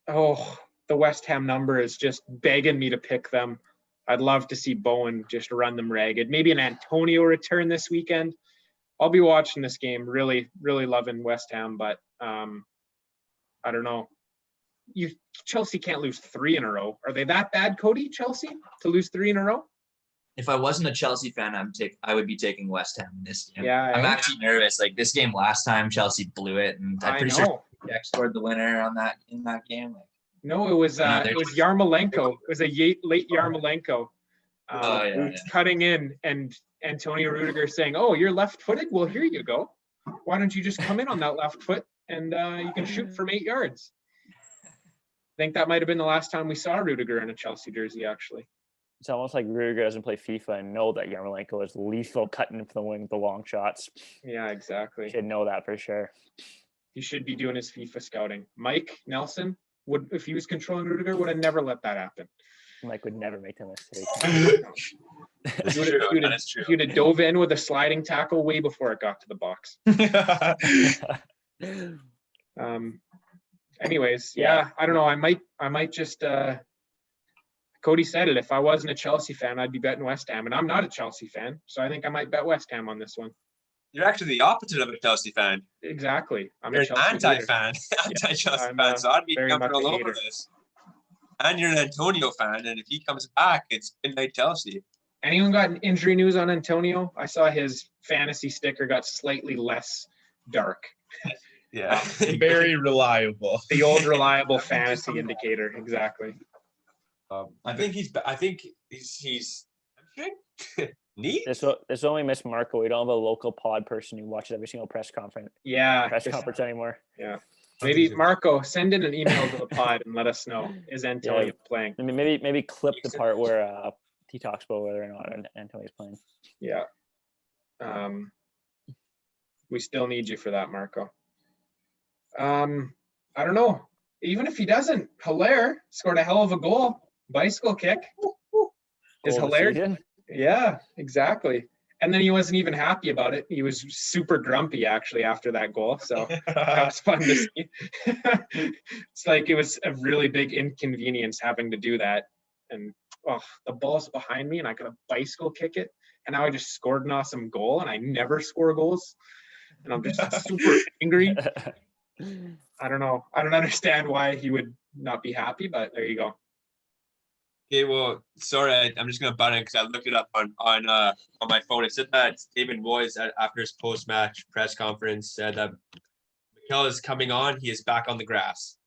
Oh, the West Ham number is just begging me to pick them. I'd love to see Bowen just run them ragged. Maybe an Antonio return this weekend. I'll be watching this game. Really, really loving West Ham, but I don't know. Chelsea can't lose 3 in a row. Are they that bad, Cody? Chelsea to lose 3 in a row? If I wasn't a Chelsea fan, I would be taking West Ham in this game. Yeah, I'm actually nervous. Like this game last time, Chelsea blew it, and I'm pretty sure Jack scored the winner in that game. Like, no, it was Yarmolenko. It was a late Yarmolenko. Cutting in, and Antonio Rudiger saying, "Oh, you're left-footed? Well, here you go. Why don't you just come in on that left foot and you can shoot from 8 yards?" I think that might have been the last time we saw Rudiger in a Chelsea jersey, actually. It's almost like Rudiger doesn't play FIFA and know that Yarmolenko is lethal cutting for the wing, the long shots. Yeah, exactly. Should know that for sure. He should be doing his FIFA scouting. Mike Nelson would, if he was controlling Rudiger, would have never let that happen. Mike would never make that mistake. He would have dove in with a sliding tackle way before it got to the box. Anyways, yeah, I don't know. I might just. Cody said it. If I wasn't a Chelsea fan, I'd be betting West Ham, and I'm not a Chelsea fan, so I think I might bet West Ham on this one. You're actually the opposite of a Chelsea fan. Exactly. You're an anti-fan, anti-Chelsea fan, so I'd be jumping all over this. And you're an Antonio fan, and if he comes back, it's midnight Chelsea. Anyone got injury news on Antonio? I saw his fantasy sticker got slightly less dark. Yeah, very reliable. The old reliable fantasy indicator, exactly. I think he's neat. This only miss Marco. We don't have a local pod person who watches every single press conference. Yeah, conference anymore. Yeah, maybe Marco, send in an email to the pod and let us know, is Antonio playing? I mean, maybe clip the part where he talks about whether or not Antonio's playing. Yeah. We still need you for that, Marco. I don't know. Even if he doesn't, Hilaire scored a hell of a goal. Bicycle kick is Hilaire. Yeah, exactly. And then he wasn't even happy about it. He was super grumpy actually after that goal. So that was fun to see. It's like it was a really big inconvenience having to do that. And the ball's behind me and I could have bicycle kick it. And now I just scored an awesome goal and I never score goals. And I'm just super angry. I don't know. I don't understand why he would not be happy, but there you go. Okay, well, sorry, I'm just gonna butt in because I looked it up on my phone. It said that David Moyes after his post-match press conference said that Mikel is coming on. He is back on the grass.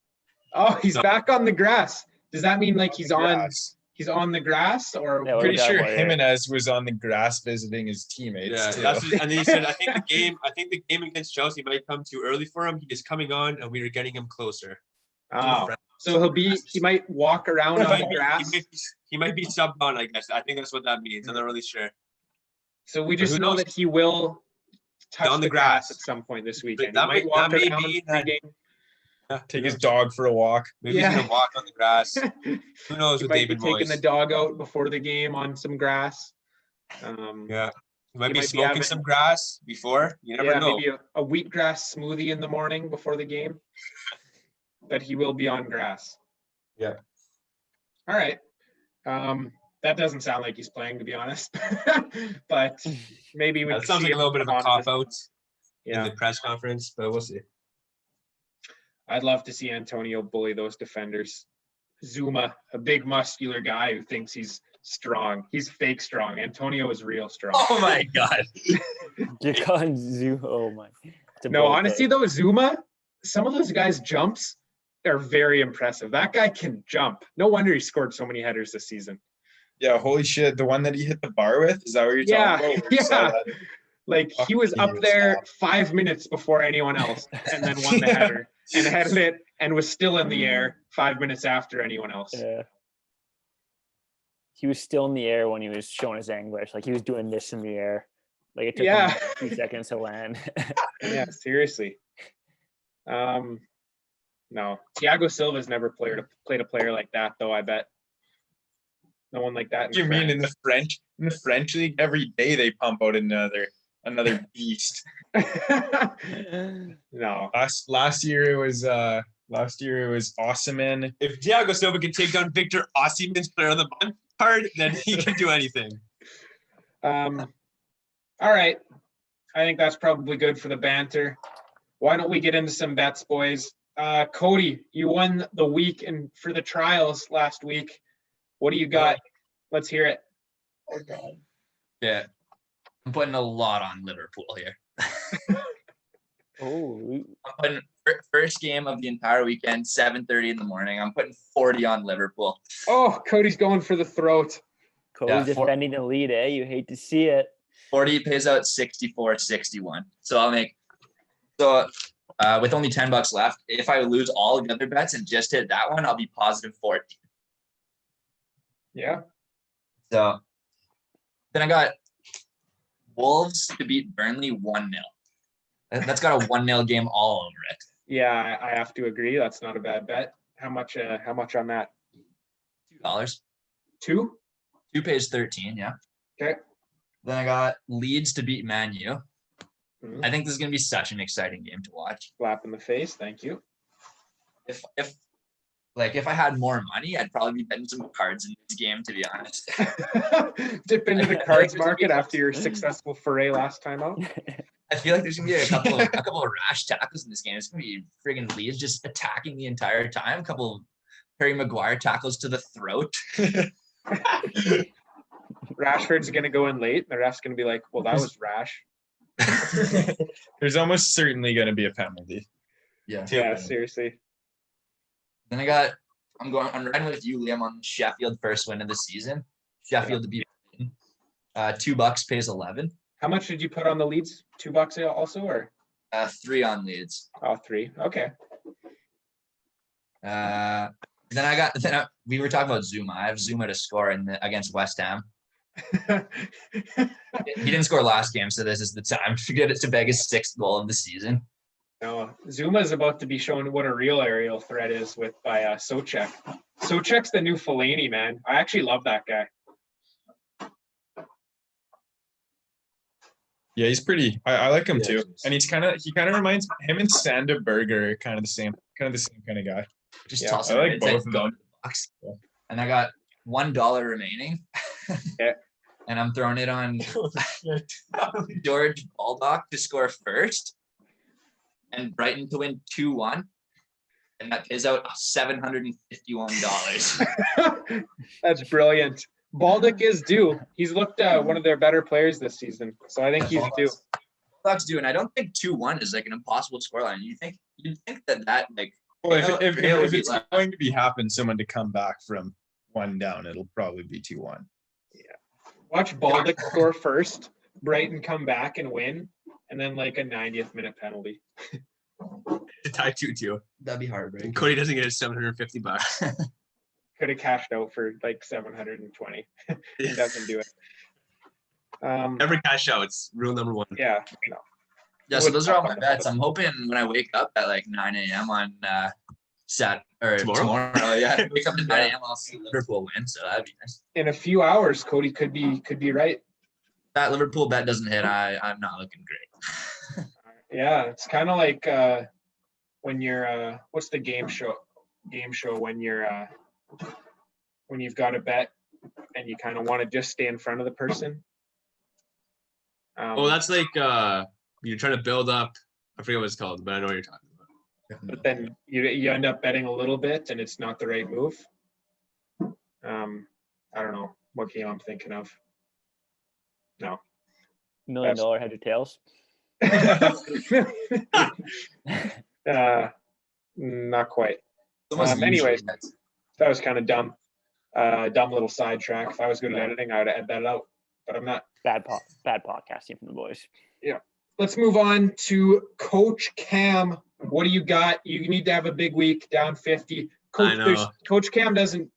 Oh, he's back on the grass. Does that mean like he's on the grass or? Yeah, Pretty sure Warrior. Jimenez was on the grass visiting his teammates too. And then he said, I think the game against Chelsea might come too early for him. He is coming on, and we are getting him closer. Oh, so he might walk around on the grass. He might be subbed on, I guess. I think that's what that means. I'm not really sure. So we just know that he will touch on the grass at some point this weekend. He might walk around pregame. Take his dog for a walk. Maybe he's gonna walk on the grass. Who knows with David Moyes? Taking the dog out before the game on some grass. Yeah. He might be smoking some grass before. You never know. Maybe a wheatgrass smoothie in the morning before the game. But he will be on grass. Yeah. All right. That doesn't sound like he's playing, to be honest. But maybe we. That sounds like a little bit of a cop out in the press conference, but we'll see. I'd love to see Antonio bully those defenders. Zuma, a big muscular guy who thinks he's strong. He's fake strong. Antonio is real strong. Oh my God. You're calling Zuma. Oh my. No, honestly though, Zuma, some of those guys' jumps are very impressive. That guy can jump. No wonder he scored so many headers this season. Yeah, holy shit. The one that he hit the bar with? Is that what you're talking about? Yeah. Like he was up there 5 minutes before anyone else and then won the header and headed it and was still in the air 5 minutes after anyone else. Yeah. He was still in the air when he was showing his anguish. Like he was doing this in the air. Like it took him 2 seconds to land. Yeah, seriously. No, Thiago Silva's never played a player like that, though. I bet no one like that. You mean in the French league, every day they pump out another beast. No. Last year it was Osimhen. If Thiago Silva can take down Victor Osimhen's player of the month card, then he can do anything. All right. I think that's probably good for the banter. Why don't we get into some bets, boys? Cody, you won the week and for the trials last week. What do you got? Let's hear it. Yeah. I'm putting a lot on Liverpool here. Oh. I'm putting first game of the entire weekend, 7:30 in the morning. I'm putting 40 on Liverpool. Oh, Cody's going for the throat. Cody's defending the lead, eh? You hate to see it. 40 pays out 64.61. So I'll make with only $10 left, if I lose all the other bets and just hit that one, I'll be positive 14. Yeah. So then I got Wolves to beat Burnley 1-0. That's got a 1-0 game all over it. Yeah, I have to agree. That's not a bad bet. How much on that? $2. 2? 2 pays 13, yeah. Okay. Then I got Leeds to beat Man U. Mm-hmm. I think this is going to be such an exciting game to watch. Slap in the face. Thank you. If I had more money, I'd probably be betting some cards in this game, to be honest. Dip into the cards market after your successful foray last time out. I feel like there's gonna be a couple of rash tackles in this game. It's gonna be friggin' Leeds just attacking the entire time. A couple of Harry Maguire tackles to the throat. Rashford's gonna go in late. The ref's gonna be like, "Well, that was rash." There's almost certainly going to be a penalty. Yeah. Yeah, seriously. Then I'm riding with you, Liam, on Sheffield first win of the season. Sheffield to beat $2 pays 11. How much did you put on the Leeds? $2 also, or 3 on Leeds. Oh, 3. Okay. We were talking about Zuma. I have Zuma to score against West Ham. He didn't score last game, so this is the time to get it to beg his 6th goal of the season. No, Zuma is about to be shown what a real aerial threat is by Socek. Socek's the new Fellaini, man. I actually love that guy. Yeah, he's pretty. I like him Yeah, too, he is. and he kind of reminds him and Sander Berger are kind of the same kind of guy. Just Yeah, toss I it like right. both It's of go them. to the box. Yeah. And I got $1 remaining. Yeah. And I'm throwing it on George Baldock to score first, and Brighton to win 2-1. And that pays out $751. That's brilliant. Baldock is due. He's looked one of their better players this season, so I think he's due. Baldock's due, and I don't think 2-1 is like an impossible scoreline. You'd think that like Well, Hale- if Hale would be it's left. going to be happen, someone to come back from 1 down, it'll probably be 2-1. Watch Baldock score first, Brighton come back and win, and then like a 90th minute penalty. To tie 2-2. That'd be heartbreaking. And Cody doesn't get his $750. Could have cashed out for like 720. He doesn't do it. Never cash out. It's rule number 1. Yeah, no. Yeah, so those are all my bets. I'm hoping when I wake up at like 9 a.m. on tomorrow. Yeah, wake up at 9 a.m. I'll see Liverpool win, so that'd be nice. In a few hours, Cody could be right. That Liverpool bet doesn't hit, I'm not looking great. Yeah, it's kind of like when you're what's the game show when you're when you've got a bet and you kind of want to just stay in front of the person. Oh, that's like you're trying to build up. I forget what it's called, but I know what you're talking about. but then you end up betting a little bit and it's not the right move. I don't know what game I'm thinking of. No. $1 million head of tails. Not quite. Someone's Anyway. usually bets. That was kind of dumb. Dumb little sidetrack. If I was good at editing, I would have edited that out, but I'm not. Bad podcasting from the boys. Let's move on to Coach Cam. What do you got? You need to have a big week, down 50. I know. Coach Cam isn't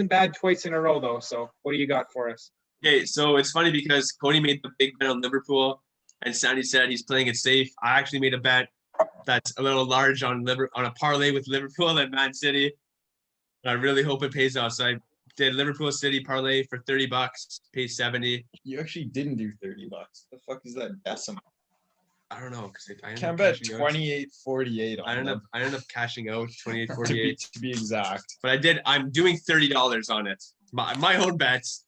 bad twice in a row though. So what do you got for us? Okay, so it's funny because Cody made the big bet on Liverpool, and Sandy said he's playing it safe. I actually made a bet that's a little large on a parlay with Liverpool and Man City. I really hope it pays off. So I did Liverpool City parlay for $30, paid 70. You actually didn't do $30. The fuck is that decimal? I don't know because I ended Can up bet cashing out. 28.48 on them, I ended up cashing out to be, 28.48. to be exact. But I'm doing $30 on it. My own bets,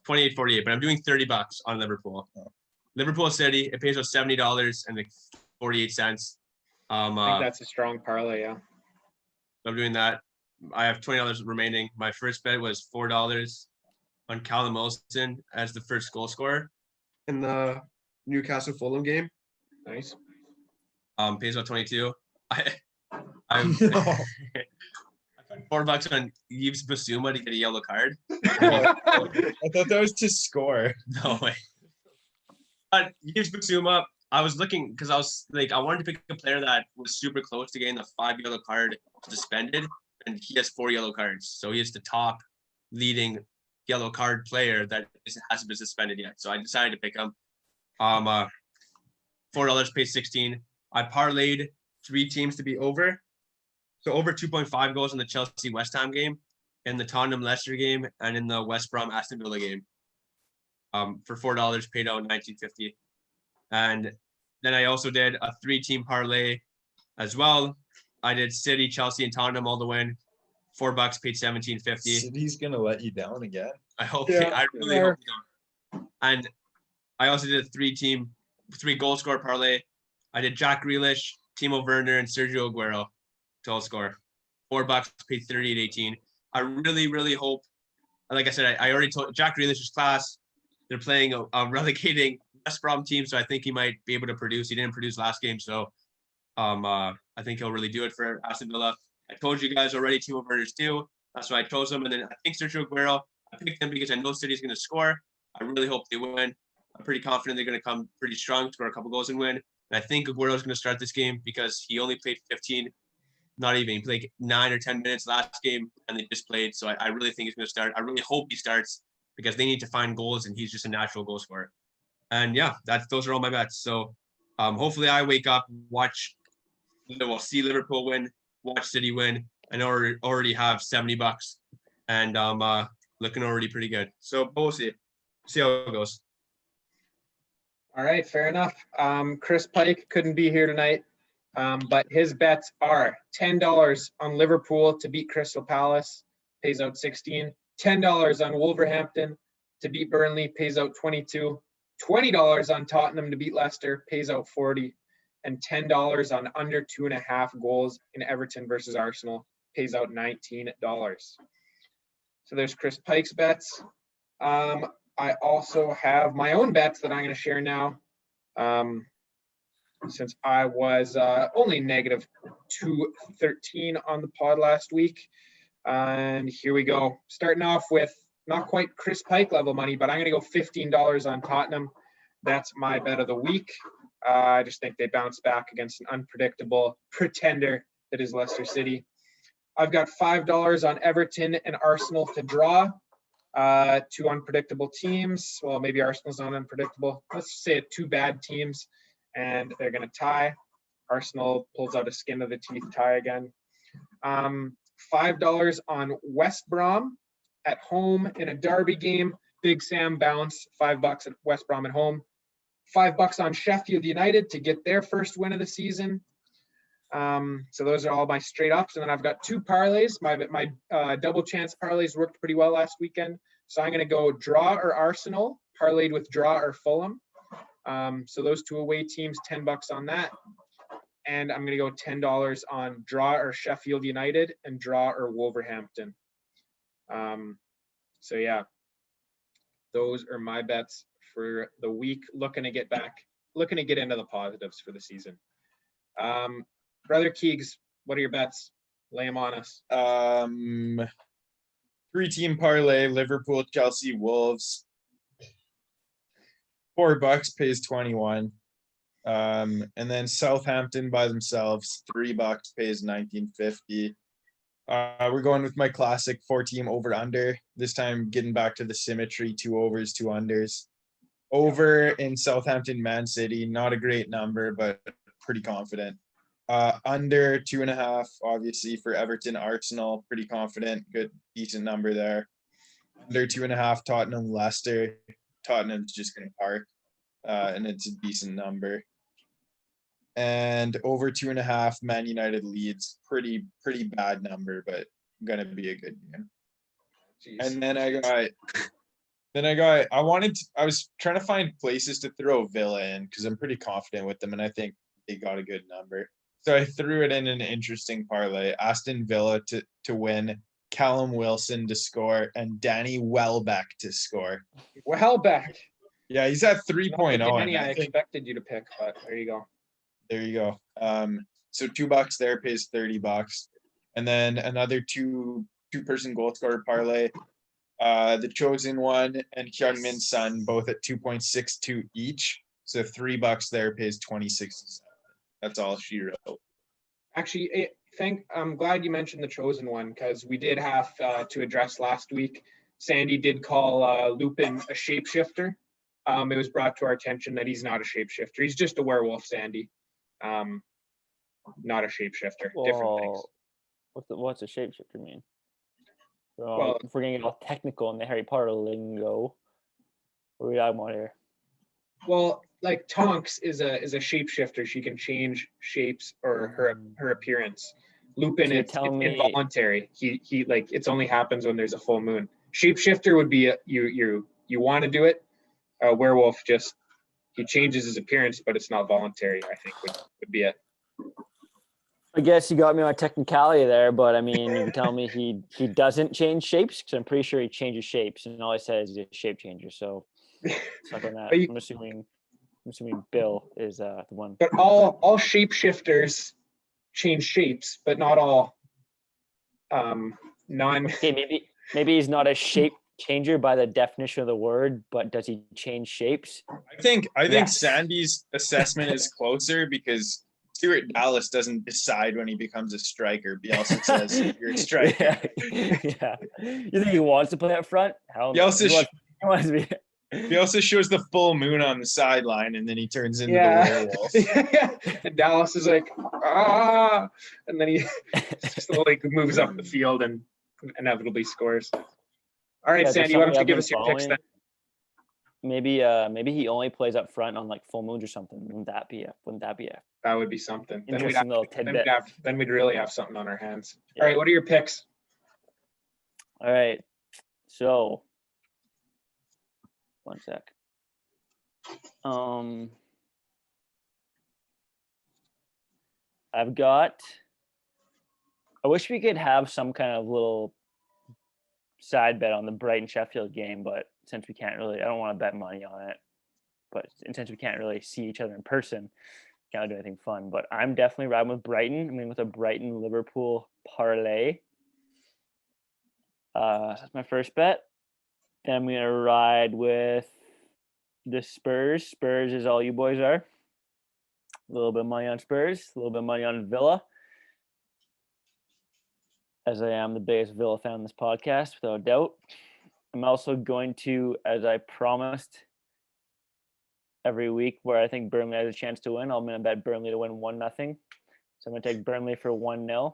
28.48, but I'm doing $30 on Liverpool. Oh. Liverpool City, it pays us $70 and like 48 cents. I think that's a strong parlay. Yeah. I'm doing that. I have $20 remaining. My first bet was $4 on Callum Wilson as the first goal scorer in the Newcastle Fulham game. Nice. Pays out 22. I No. put $4 on Yves Bissouma to get a yellow card. I thought that was to score. No way. But Yves Bissouma, I was looking because I wanted to pick a player that was super close to getting the 5 yellow card suspended, and he has 4 yellow cards. So he is the top leading yellow card player that hasn't been suspended yet. So I decided to pick him. $4 pays 16. I parlayed 3 teams to be over. So over 2.5 goals in the Chelsea West Ham game, in the Tottenham Leicester game, and in the West Brom Aston Villa game. For $4 paid out $19.50. And then I also did a 3-team parlay as well. I did City, Chelsea, and Tottenham all to win. $4 paid $17.50. City's gonna let you down again. I hope. Yeah, I really hope you don't. And I also did a 3 goal score parlay. I did Jack Grealish, Timo Werner, and Sergio Aguero to all score. $4 paid 38.18. I really, really hope. Like I said, I already told Jack Grealish's class. They're playing a relegating West Brom team, so I think he might be able to produce. He didn't produce last game, so I think he'll really do it for Aston Villa. I told you guys already, Timo Werner's due. That's why I chose him. And then I think Sergio Aguero, I picked him because I know City's going to score. I really hope they win. I'm pretty confident they're going to come pretty strong, score a couple goals and win. And I think Aguero's going to start this game because he only played 15, not even. He played 9 or 10 minutes last game, and they just played. So I really think he's going to start. I really hope he starts because they need to find goals, and he's just a natural goal scorer. And yeah, those are all my bets. So hopefully I wake up, see Liverpool win, watch City win, and already have $70, and looking already pretty good. So we'll see how it goes. All right, fair enough. Chris Pike couldn't be here tonight, but his bets are $10 on Liverpool to beat Crystal Palace, pays out 16. $10 on Wolverhampton to beat Burnley, pays out 22. $20 on Tottenham to beat Leicester, pays out 40. And $10 on under 2.5 goals in Everton versus Arsenal, pays out $19. So there's Chris Pike's bets. I also have my own bets that I'm going to share now. Since I was only negative 213 on the pod last week. And here we go. Starting off with not quite Chris Pike level money, but I'm going to go $15 on Tottenham. That's my bet of the week. I just think they bounce back against an unpredictable pretender that is Leicester City. I've got $5 on Everton and Arsenal to draw. Two unpredictable teams. Well, maybe Arsenal's not unpredictable. Let's say two bad teams, and they're going to tie. Arsenal pulls out a skin of the teeth tie again. $5 on West Brom at home in a derby game. Big Sam bounce. $5 at West Brom at home. $5 on Sheffield United to get their first win of the season. So those are all my straight ups. And then I've got two parlays. My double chance parlays worked pretty well last weekend. So I'm going to go draw or Arsenal, parlayed with draw or Fulham. So those two away teams, $10 on that. And I'm going to go $10 on draw or Sheffield United and draw or Wolverhampton. So yeah, those are my bets for the week. Looking to get into the positives for the season. Brother Keegs, what are your bets? Lay them on us. 3-team parlay, Liverpool, Chelsea, Wolves. $4 pays 21. And then Southampton by themselves, $3 pays 19.50. We're going with my classic 4-team over under. This time getting back to the symmetry, 2 overs, 2 unders. Over in Southampton, Man City, not a great number, but pretty confident. Under 2.5, obviously for Everton, Arsenal, pretty confident, good, decent number there. Under 2.5, Tottenham, Leicester. Tottenham's just going to park, and it's a decent number. And over 2.5, Man United Leeds, pretty bad number, but gonna be a good game. Jeez. And then I was trying to find places to throw Villa in because I'm pretty confident with them, and I think they got a good number. So I threw it in an interesting parlay. Aston Villa to win, Callum Wilson to score, and Danny Welbeck to score. Welbeck. Yeah, he's at 3.0. Any I expected you to pick, but there you go. There you go. So $2 there pays $30. And then another two-person goal scorer parlay. The Chosen One and Heung-min Son both at 2.62 each. So $3 there pays 20.67. That's all she wrote. Actually, I'm glad you mentioned the Chosen One because we did have to address last week. Sandy did call Lupin a shapeshifter. It was brought to our attention that he's not a shapeshifter. He's just a werewolf, Sandy. Not a shapeshifter. Well, different things. What's a shapeshifter mean? Well, if we're gonna get all technical in the Harry Potter lingo, what are we talking about here? Well, like Tonks is a shapeshifter. She can change shapes or her appearance. Lupin, it's involuntary. He like it's only happens when there's a full moon. Shapeshifter would be you want to do it. Werewolf just he changes his appearance, but it's not voluntary. I think would be it. I guess you got me on a technicality there, but I mean, you can tell me he doesn't change shapes because I'm pretty sure he changes shapes, and all he says is he's a shape changer. So stuck on that. I'm assuming Bill is the one. But all shapeshifters change shapes, but not all non. Okay, maybe he's not a shape changer by the definition of the word, but does he change shapes? I think Sandy's assessment is closer because Stuart Dallas doesn't decide when he becomes a striker. Bielsa says you're a striker. Yeah. You think he wants to play up front? Hell no. Bielsa shows the full moon on the sideline, and then he turns into the werewolf. Yeah. And Dallas is like, and then he slowly moves up the field and inevitably scores. All right, Sandy, why don't you give us your picks then? maybe he only plays up front on like full moons or something. Wouldn't that be a That would be something. interesting little tidbit? Then we'd really have something on our hands. Yeah. All right, what are your picks? All right. So, one sec. I've got. I wish we could have some kind of little side bet on the Brighton Sheffield game, but since we can't really, I don't want to bet money on it. But since we can't really see each other in person, can't do anything fun. But I'm definitely riding with Brighton. I mean, with a Brighton Liverpool parlay. That's my first bet. Then I'm gonna ride with the Spurs. Spurs is all you boys are. A little bit of money on Spurs, a little bit of money on Villa. As I am the biggest Villa fan on this podcast, without a doubt. I'm also going to, as I promised every week, where I think Burnley has a chance to win, I'm going to bet Burnley to win 1-0. So I'm going to take Burnley for 1-0.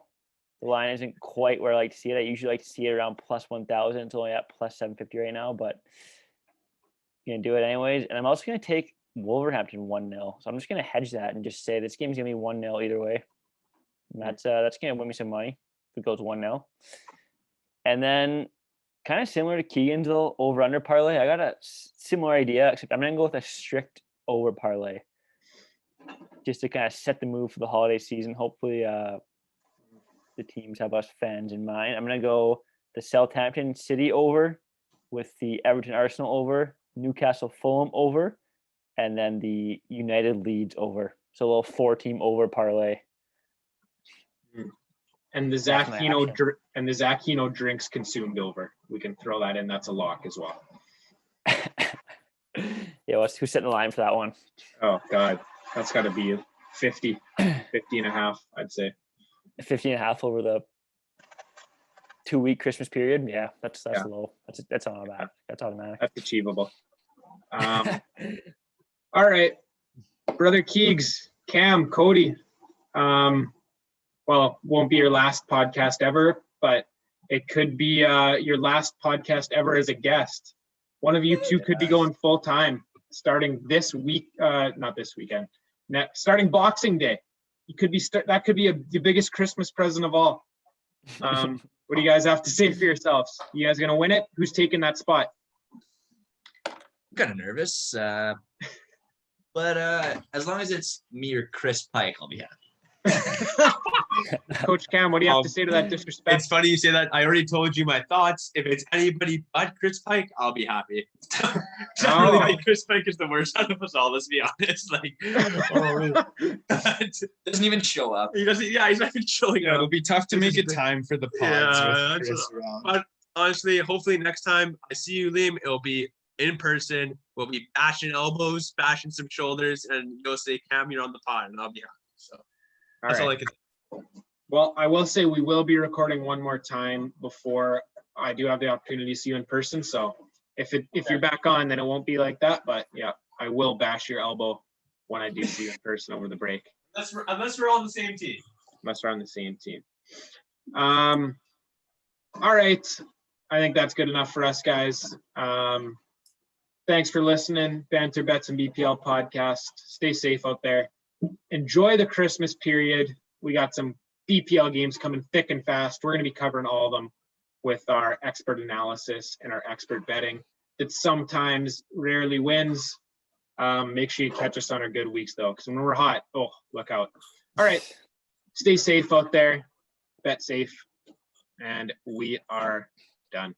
The line isn't quite where I like to see it. I usually like to see it around plus 1,000. It's only at plus 750 right now, but I'm going to do it anyways. And I'm also going to take Wolverhampton 1-0. So I'm just going to hedge that and just say this game's going to be 1-0 either way. And that's going to win me some money if it goes 1-0. And then kind of similar to Keegan's little over-under parlay, I got a similar idea, except I'm going to go with a strict over parlay just to kind of set the mood for the holiday season. Hopefully the teams have us fans in mind. I'm going to go the Southampton City over with the Everton Arsenal over, Newcastle Fulham over, and then the United Leeds over. So a little 4-team over parlay. And the Zach Hino drinks consumed over. We can throw that in. That's a lock as well. Yeah, who's setting the line for that one? Oh God, that's got to be 50 and a half, I'd say. 50 and a half over the 2-week Christmas period. Yeah, that's low. That's not bad. That's automatic. That's achievable. All right, brother Keegs, Cam, Cody. Well, won't be your last podcast ever, but it could be your last podcast ever as a guest. One of you two could be going full time starting this week, not this weekend. Starting Boxing Day. You could be that could be the biggest Christmas present of all. What do you guys have to say for yourselves? You guys gonna win it? Who's taking that spot? I'm kind of nervous, but as long as it's me or Chris Pike, I'll be happy. Coach Cam, what do you have to say to that disrespect? It's funny you say that. I already told you my thoughts. If it's anybody but Chris Pike, I'll be happy. I really think Chris Pike is the worst out of us all, let's be honest. Doesn't even show up. He doesn't. Yeah, he's not even showing up. It'll be tough to make a time for the pods with Chris around. But honestly, hopefully next time I see you, Liam, it'll be in person. We'll be bashing elbows, bashing some shoulders, and you'll say, Cam, you're on the pod, and I'll be happy. So that's all I can say. Well, I will say we will be recording one more time before I do have the opportunity to see you in person. So if you're back on, then it won't be like that. But yeah, I will bash your elbow when I do see you in person over the break. Unless we're on the same team. Unless we're on the same team. All right. I think that's good enough for us, guys. Thanks for listening. Banter Bets and BPL podcast. Stay safe out there. Enjoy the Christmas period. We got some BPL games coming thick and fast. We're going to be covering all of them with our expert analysis and our expert betting that sometimes rarely wins. Make sure you catch us on our good weeks, though, because when we're hot, look out. All right. Stay safe out there. Bet safe. And we are done.